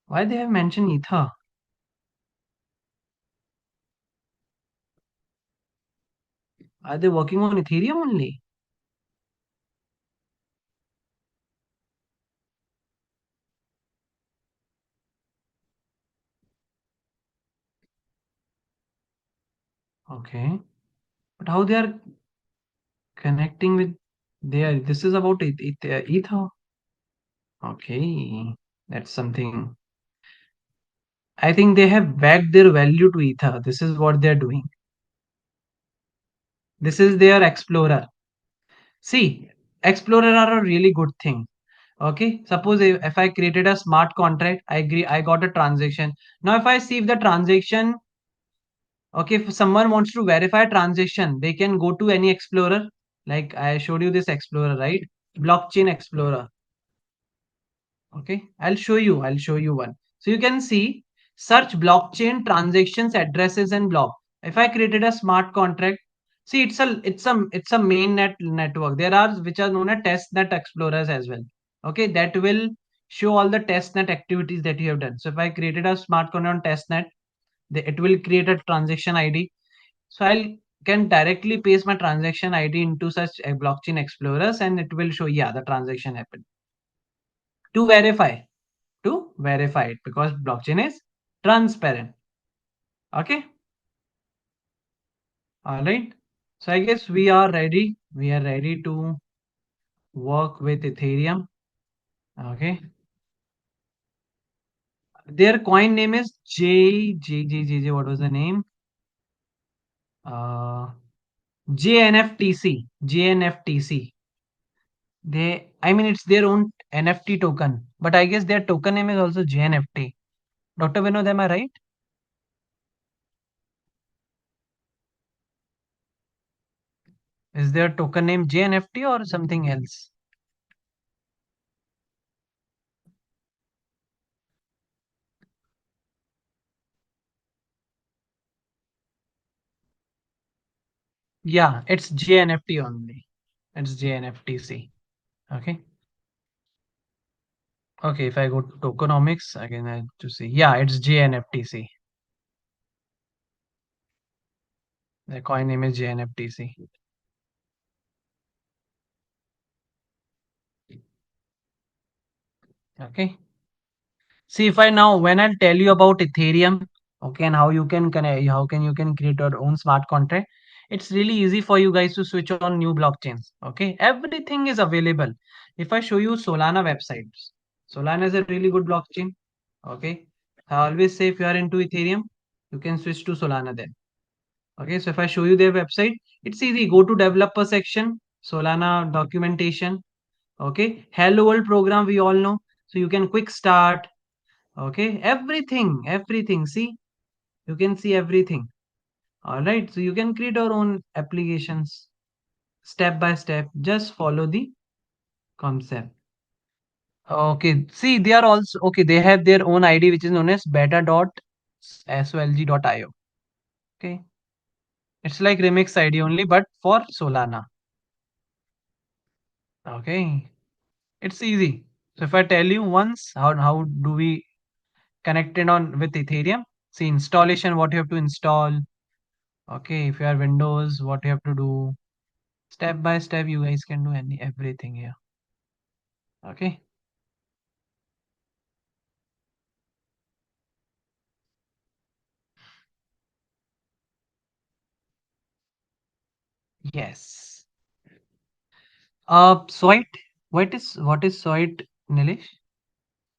why they have mentioned Ether? Are they working on Ethereum only? Okay, but how they are connecting with their? This is about Ether. Okay, that's something. I think they have backed their value to Ether. This is what they're doing. This is their Explorer. See, Explorer are a really good thing. Okay, suppose if I created a smart contract, I agree, I got a transaction. Now, if I see if the transaction, okay, if someone wants to verify a transaction, they can go to any Explorer. Like I showed you this Explorer, right? Blockchain Explorer. Okay, I'll show you one. So you can see search blockchain transactions addresses and block. If I created a smart contract, see it's a mainnet network. There are which are known as testnet explorers as well. Okay, that will show all the testnet activities that you have done. So if I created a smart contract on testnet, it will create a transaction ID. So I'll can directly paste my transaction ID into such a blockchain explorers, and it will show, yeah, the transaction happened. To verify it, because blockchain is transparent. Okay, all right, so I guess we are ready to work with Ethereum. Okay, their coin name is JJJJJ. What was the name? uh JNFTC. They, I mean, it's their own NFT token, but I guess their token name is also JNFT. Dr. Vinod, am I right? Is there a token name JNFT or something else? Yeah, it's JNFT only. It's JNFTC. Okay. Okay, if I go to tokenomics, again I have to see. Yeah, it's JNFTC. The coin name is JNFTC. Okay. See, if I now, when I'll tell you about Ethereum, okay, and how you can connect, how can you can create your own smart contract, it's really easy for you guys to switch on new blockchains. Okay, everything is available. If I show you Solana websites, Solana is a really good blockchain. Okay, I always say if you are into Ethereum, you can switch to Solana then. Okay, so if I show you their website, it's easy. Go to developer section, Solana documentation. Okay, hello world program we all know. So you can quick start. Okay, everything. See, you can see everything. All right, so you can create your own applications step by step. Just follow the concept. Okay, see, they are also okay. They have their own ID, which is known as beta.solg.io. Okay, it's like Remix ID only, but for Solana. Okay, it's easy. So if I tell you once, how do we connect it on with Ethereum? See, installation, what you have to install. Okay, if you are Windows, what you have to do. Step by step, you guys can do everything here. Okay. Yes. Soit. What is Soit, Nilesh?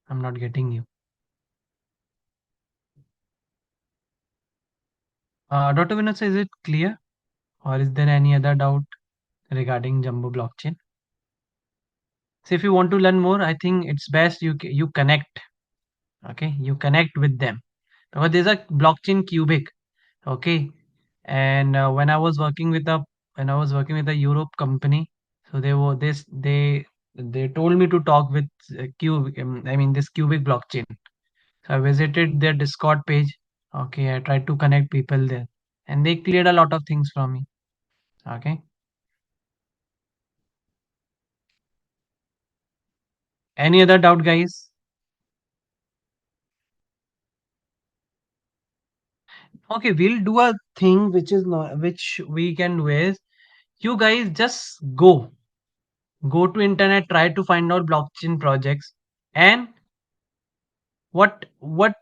I'm not getting you. Dr. Vinod, is it clear, or is there any other doubt regarding Jumbo blockchain? So if you want to learn more, I think it's best you connect. Okay, you connect with them because there's a blockchain cubic. Okay, and when I was working with a Europe company, so they told me to talk with this cubic blockchain. So I visited their Discord page. Okay, I tried to connect people there, and they cleared a lot of things from me. Okay. Any other doubt, guys? Okay, we'll do a thing which is not which we can do is you guys just go to internet, try to find out blockchain projects, and what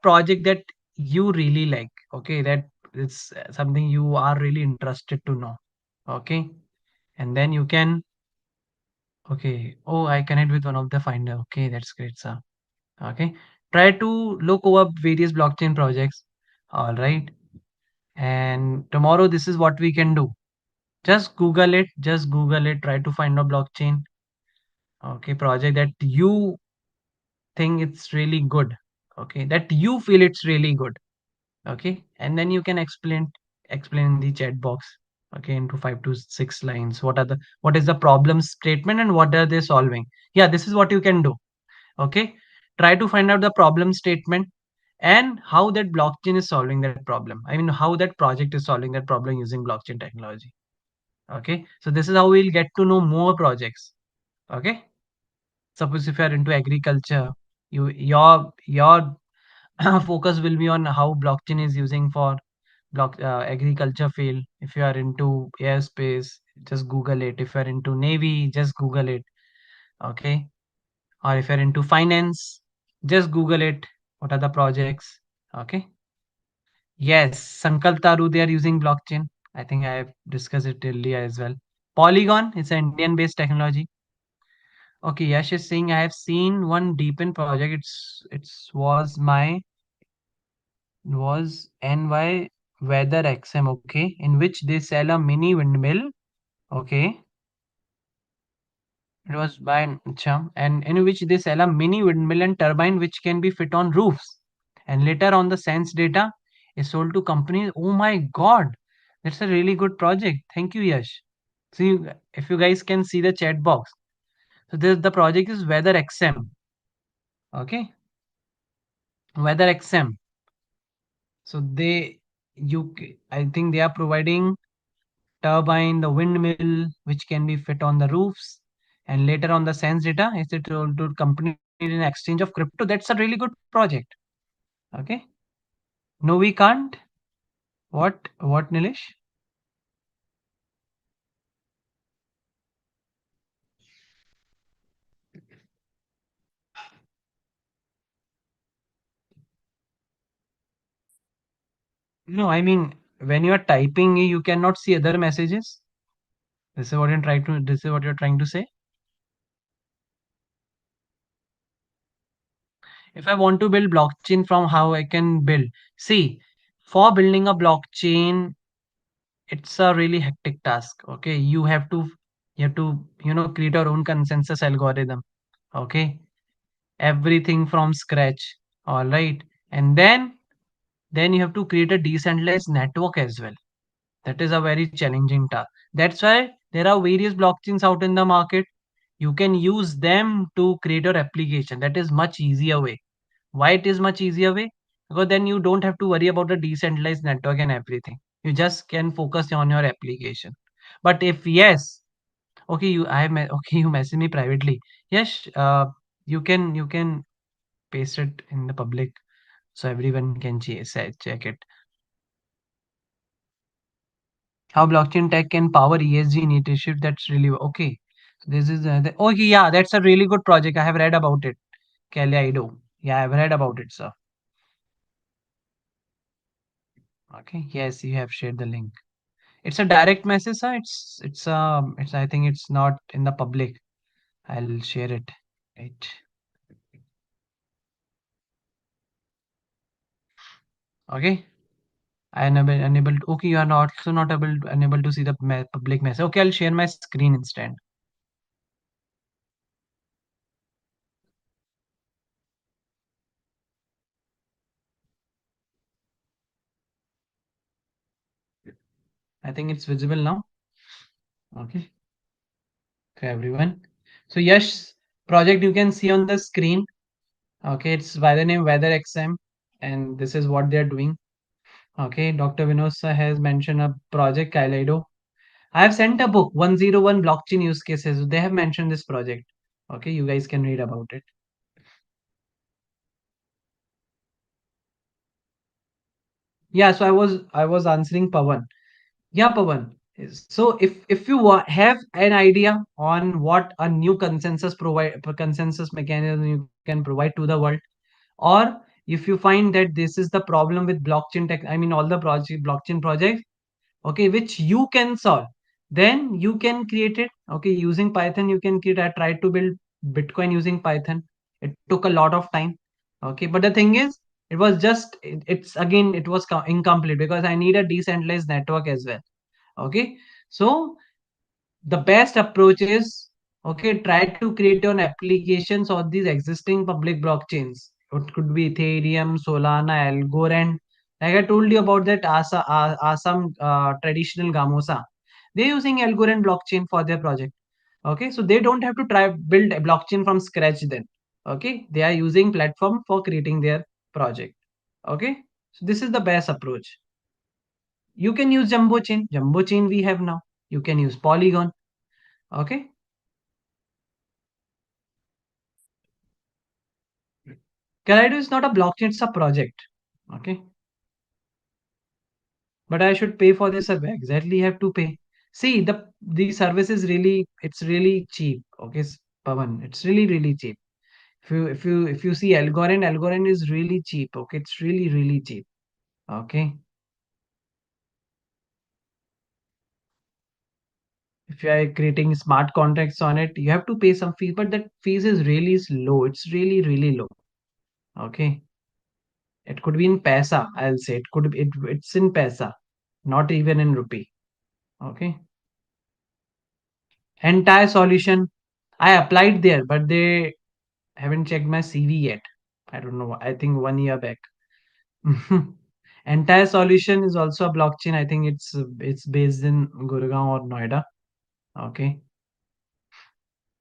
project that you really like. Okay, that is something you are really interested to know. Okay, and then you can. Okay, oh, I connect with one of the finder. Okay, that's great, sir. Okay, try to look over various blockchain projects. All right, and tomorrow this is what we can do. Just google it, try to find a blockchain, okay, project that you think it's really good, okay, that you feel it's really good, okay, and then you can explain in the chat box, okay, into 5 to 6 lines what is the problem statement and what are they solving. Yeah, this is what you can do. Okay, try to find out the problem statement and how that blockchain is solving that problem. I mean, how that project is solving that problem using blockchain technology. Okay, so this is how we'll get to know more projects. Okay, suppose if you are into agriculture, your focus will be on how blockchain is using for agriculture field. If you are into airspace, just google it. If you are into navy, just google it. Okay, or if you're into finance, just google it. What are the projects? Okay, yes, Sankalp Taru, they are using blockchain. I think I have discussed it earlier as well. Polygon, it's an Indian based technology. Okay, Yash is saying I have seen one deepen project. It was NY Weather XM, okay, in which they sell a mini windmill. Okay, it was by Chum, and in which they sell a mini windmill and turbine which can be fit on roofs and later on the sense data is sold to companies. Oh my god, that's a really good project. Thank you, Yash. See, if you guys can see the chat box, so this the project is Weather XM. Okay, Weather XM. So I think they are providing turbine, the windmill, which can be fit on the roofs, and later on the sense data is it to company in exchange of crypto. That's a really good project. Okay. No, we can't. What, Nilesh? No, I mean when you are typing, you cannot see other messages. This is what you're trying to. This is what you're trying to say. If I want to build blockchain, from how I can build? See, for building a blockchain, it's a really hectic task. Okay, you have to create your own consensus algorithm. Okay, everything from scratch. All right, and then you have to create a decentralized network as well. That is a very challenging task. That's why there are various blockchains out in the market. You can use them to create your application. That is much easier way. Why it is much easier way? Because then you don't have to worry about the decentralized network and everything. You just can focus on your application. But if yes, okay, okay, you message me privately. Yes, you can paste it in the public so everyone can check it. How blockchain tech can power ESG initiative? That's really okay. So this is okay. Yeah, that's a really good project. I have read about it. Kaleido. Yeah, I've read about it, sir. Okay. Yes, you have shared the link. It's a direct message, sir. It's I think it's not in the public. I'll share it. Right. Okay. I am unable to, okay, you are not also not unable to see the public message. Okay, I'll share my screen instead. I think it's visible now. Okay. Okay, everyone. So yes, project you can see on the screen. Okay, it's by the name Weather XM, and this is what they're doing. Okay, Dr. Vinosa has mentioned a project Kaleido. I have sent a book 101 blockchain use cases. They have mentioned this project. Okay, you guys can read about it. Yeah, so I was answering Pawan. Yeah, Pawan. So if you have an idea on what a new consensus mechanism you can provide to the world, or if you find that this is the problem with blockchain tech, I mean all the blockchain projects, okay, which you can solve, then you can create it. Okay, using Python you can create. I tried to build Bitcoin using Python. It took a lot of time. Okay, but the thing is, it was just it's again it was incomplete because I need a decentralized network as well. Okay, so the best approach is, okay, try to create your applications on these existing public blockchains. It could be Ethereum, Solana, Algorand. Like I told you about that Assam traditional Gamosa. They're using Algorand blockchain for their project. Okay, so they don't have to try build a blockchain from scratch then. Okay, they are using platform for creating their project. Okay, so this is the best approach. You can use Jumbo Chain. Jumbo Chain we have now. You can use Polygon. Okay. Kaleido is not a blockchain, it's a project. Okay. But I should pay for this survey. Exactly have to pay. See, the service is really it's really cheap. Okay, Pavan. It's really cheap. If you see Algorand is really cheap. Okay, it's really cheap. Okay. If you are creating smart contracts on it, you have to pay some fees, but that fees is really low. It's really low. Okay. It could be in paisa, I'll say. It could be it's in paisa, not even in rupee. Okay. Entire solution. I applied there, but they haven't checked my CV yet. I don't know. I think 1 year back. Entire solution is also a blockchain. I think it's based in Gurgaon or Noida. Okay.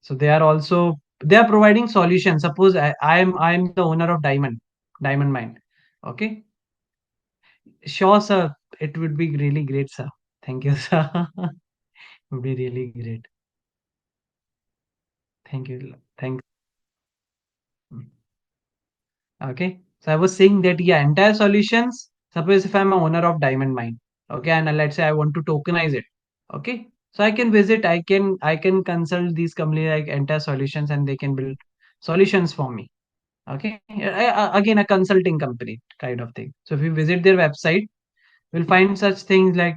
So they are providing solutions. Suppose I'm the owner of diamond mine. Okay. Sure, sir. It would be really great, sir. Thank you, sir. Would be really great. Thank you. Thank. Okay. So I was saying that yeah, entire solutions. Suppose if I'm a owner of diamond mine, okay, and let's say I want to tokenize it, okay. So I can visit, I can consult these companies like entire solutions, and they can build solutions for me. Okay, again a consulting company kind of thing. So if you visit their website, we'll find such things like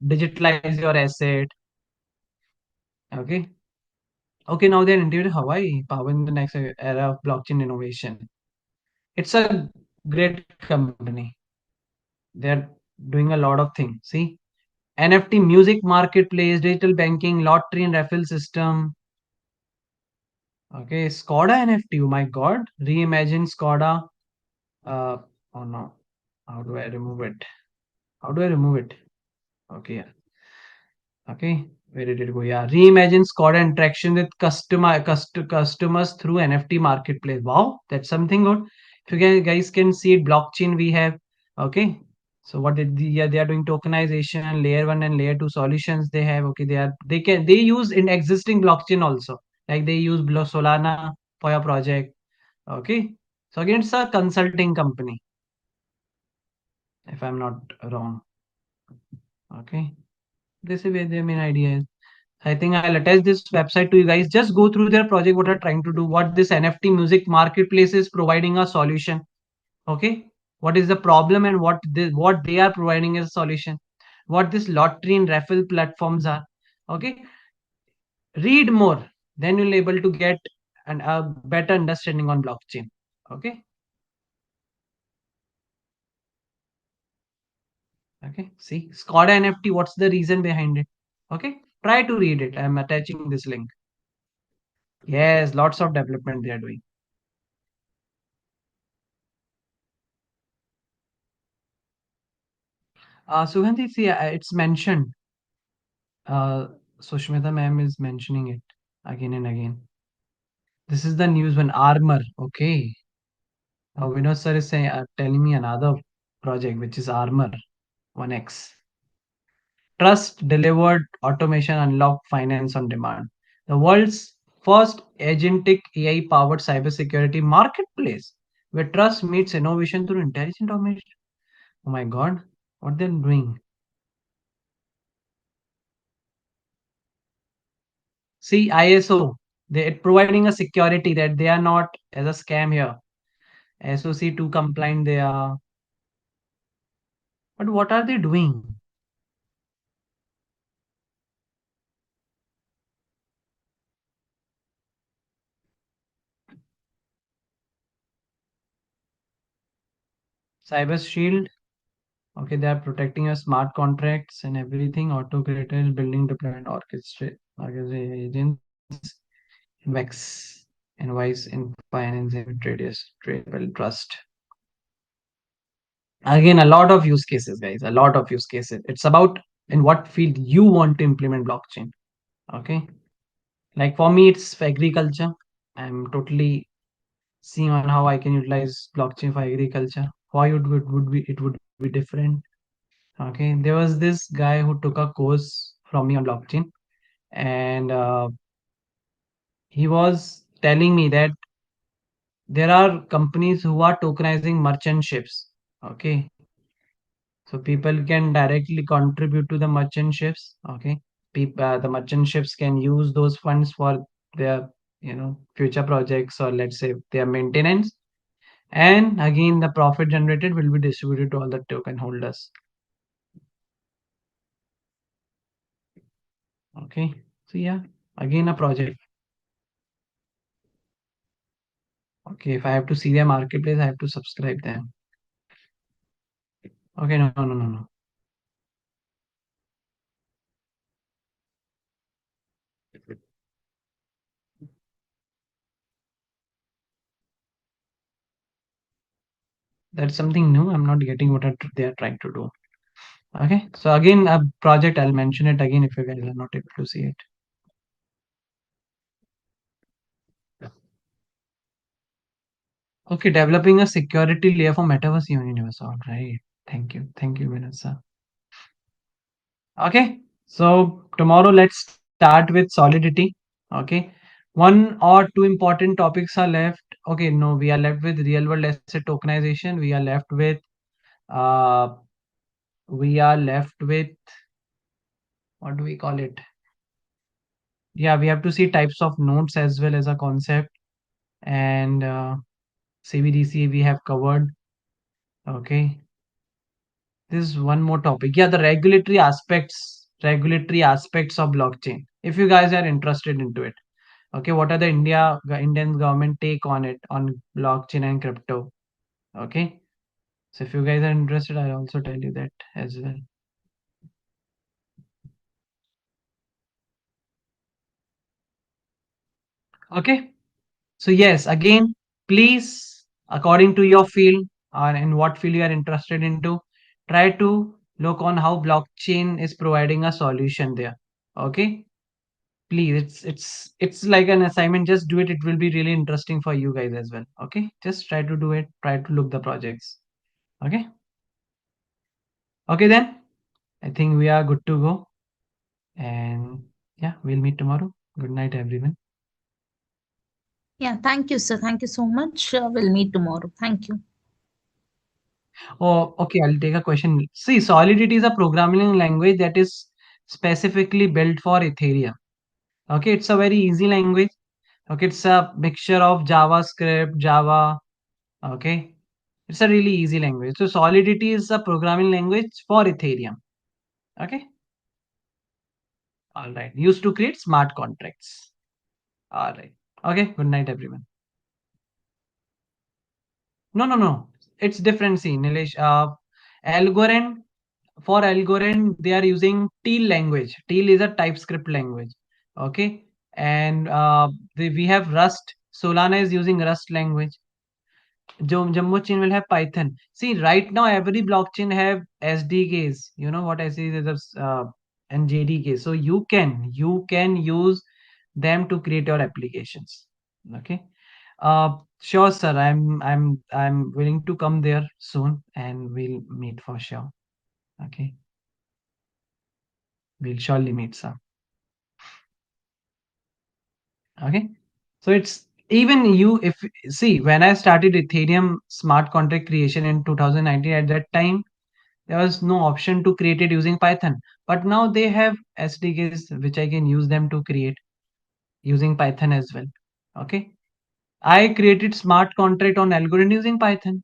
digitalize your asset. Okay, okay. Now they're integrated Hawaii, powering the next era of blockchain innovation. It's a great company. They're doing a lot of things. See, NFT music marketplace, digital banking, lottery and raffle system. Okay, Skoda NFT. Oh my God, reimagine Skoda. Oh no, how do I remove it? How do I remove it? Okay, yeah. Okay, where did it go? Yeah, reimagine Skoda interaction with customers through NFT marketplace. Wow, that's something good. If guys can see it, blockchain we have. Okay, so what yeah, they are doing tokenization, layer one and layer two solutions they have. Okay, they use in existing blockchain also. Like they use Solana for your project. Okay, so again it's a consulting company if I'm not wrong. Okay, this is where their main idea is. I think I'll attach this website to you guys. Just go through their project, what they're trying to do, what this NFT music marketplace is providing a solution. Okay, what is the problem and what they are providing as a solution. What this lottery and raffle platforms are. Okay, read more, then you'll able to get a better understanding on blockchain. Okay, okay. See, Skoda NFT. What's the reason behind it? Okay, try to read it. I'm attaching this link. Yes, lots of development they are doing. Sugandhi, see, it's mentioned. Sushmita ma'am is mentioning it again and again. This is the news when armor. Okay. Vinod sir is saying, telling me another project which is armor 1x. Trust delivered automation unlock finance on demand. The world's first agentic AI powered cybersecurity marketplace where trust meets innovation through intelligent automation. Oh my God, what they're doing. See, ISO, they're providing a security that they are not as a scam here. SOC 2 compliant they are. But what are they doing? Cyber Shield. Okay, they are protecting your smart contracts and everything. Auto creators, building deployment orchestra agents, Vex, invoice in finance and traders, tradable trust. Again, a lot of use cases, guys. A lot of use cases. It's about in what field you want to implement blockchain. Okay. Like for me, it's agriculture. I'm totally seeing on how I can utilize blockchain for agriculture. Why it would be different. Okay, there was this guy who took a course from me on blockchain, and he was telling me that there are companies who are tokenizing merchant ships. Okay, so people can directly contribute to the merchant ships. Okay, the merchant ships can use those funds for their future projects, or let's say their maintenance. And again, the profit generated will be distributed to all the token holders. Okay. So yeah, again a project. Okay, if I have to see their marketplace, I have to subscribe them. Okay, no, no, no, no, no. That's something new. I'm not getting what they are trying to do. Okay, so again, a project, I'll mention it again if you guys are not able to see it. Okay, developing a security layer for Metaverse Universe. All right. Thank you. Thank you, Vanessa. Okay, so tomorrow let's start with solidity. Okay, one or two important topics are left. Okay, no, we are left with real world asset tokenization. Uh, we are left with, what do we call it? Yeah, we have to see types of nodes as well as a concept, and CBDC we have covered. Okay, this is one more topic. Yeah, the regulatory aspects of blockchain. If you guys are interested into it. Okay, what are the Indian government take on it, on blockchain and crypto? Okay, so if you guys are interested, I'll also tell you that as well. Okay, so yes, again, please, according to your field or in what field you are interested into, try to look on how blockchain is providing a solution there. Okay, please, it's like an assignment. Just do it. It will be really interesting for you guys as well. Okay, just try to do it. Try to look the projects. Okay. Okay then. I think we are good to go. And yeah, we'll meet tomorrow. Good night, everyone. Yeah, thank you, sir. Thank you so much. We'll meet tomorrow. Thank you. Oh, okay. I'll take a question. See, Solidity is a programming language that is specifically built for Ethereum. Okay, it's a very easy language. Okay, it's a mixture of JavaScript, Java. Okay, it's a really easy language. So Solidity is a programming language for Ethereum. Okay, all right. Used to create smart contracts. All right. Okay. Good night, everyone. No, no, no. It's different. See, Nilesh. Algorand for Algorand, they are using Teal language. Teal is a TypeScript language. Okay, and we have Rust. Solana is using Rust language. Jumbo chain will have Python. See, right now every blockchain have SDKs. You know what SDKs is, and JDKs. So you can use them to create your applications. Okay. Sure, sir. I'm willing to come there soon, and we'll meet for sure. Okay, we'll surely meet, sir. Okay, so it's even you. If see, when I started Ethereum smart contract creation in 2019, at that time there was no option to create it using Python, but now they have SDKs which I can use them to create using Python as well. Okay, I created smart contract on Algorand using Python.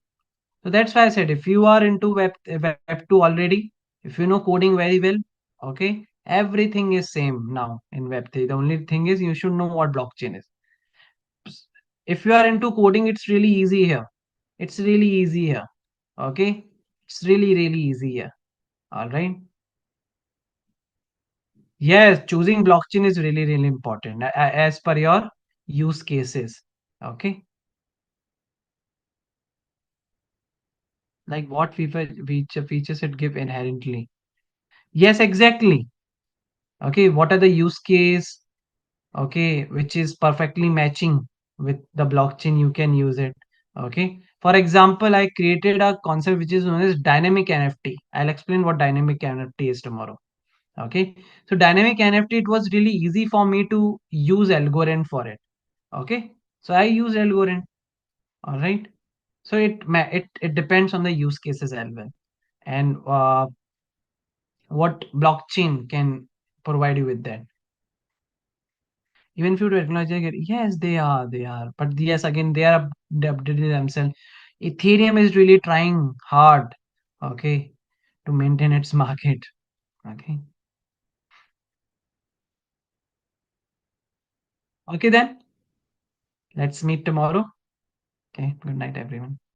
So that's why I said if you are into web 2 already, if you know coding very well, okay, everything is same now in web 3. The only thing is you should know what blockchain is. If you are into coding, it's really easy here. It's really easy here. Okay, it's really easy here. All right. Yes, choosing blockchain is really important as per your use cases. Okay, like what features it give inherently. Yes, exactly. Okay, what are the use case? Okay, which is perfectly matching with the blockchain, you can use it. Okay, for example, I created a concept which is known as dynamic NFT. I'll explain what dynamic NFT is tomorrow. Okay, so dynamic NFT, it was really easy for me to use Algorand for it. Okay, so I use Algorand. All right, so it depends on the use cases as well, and what blockchain can provide you with that. Even if you acknowledge it, yes, they are. But yes, again, they are updating themselves. Ethereum is really trying hard, okay, to maintain its market. Okay. Okay then. Let's meet tomorrow. Okay. Good night, everyone.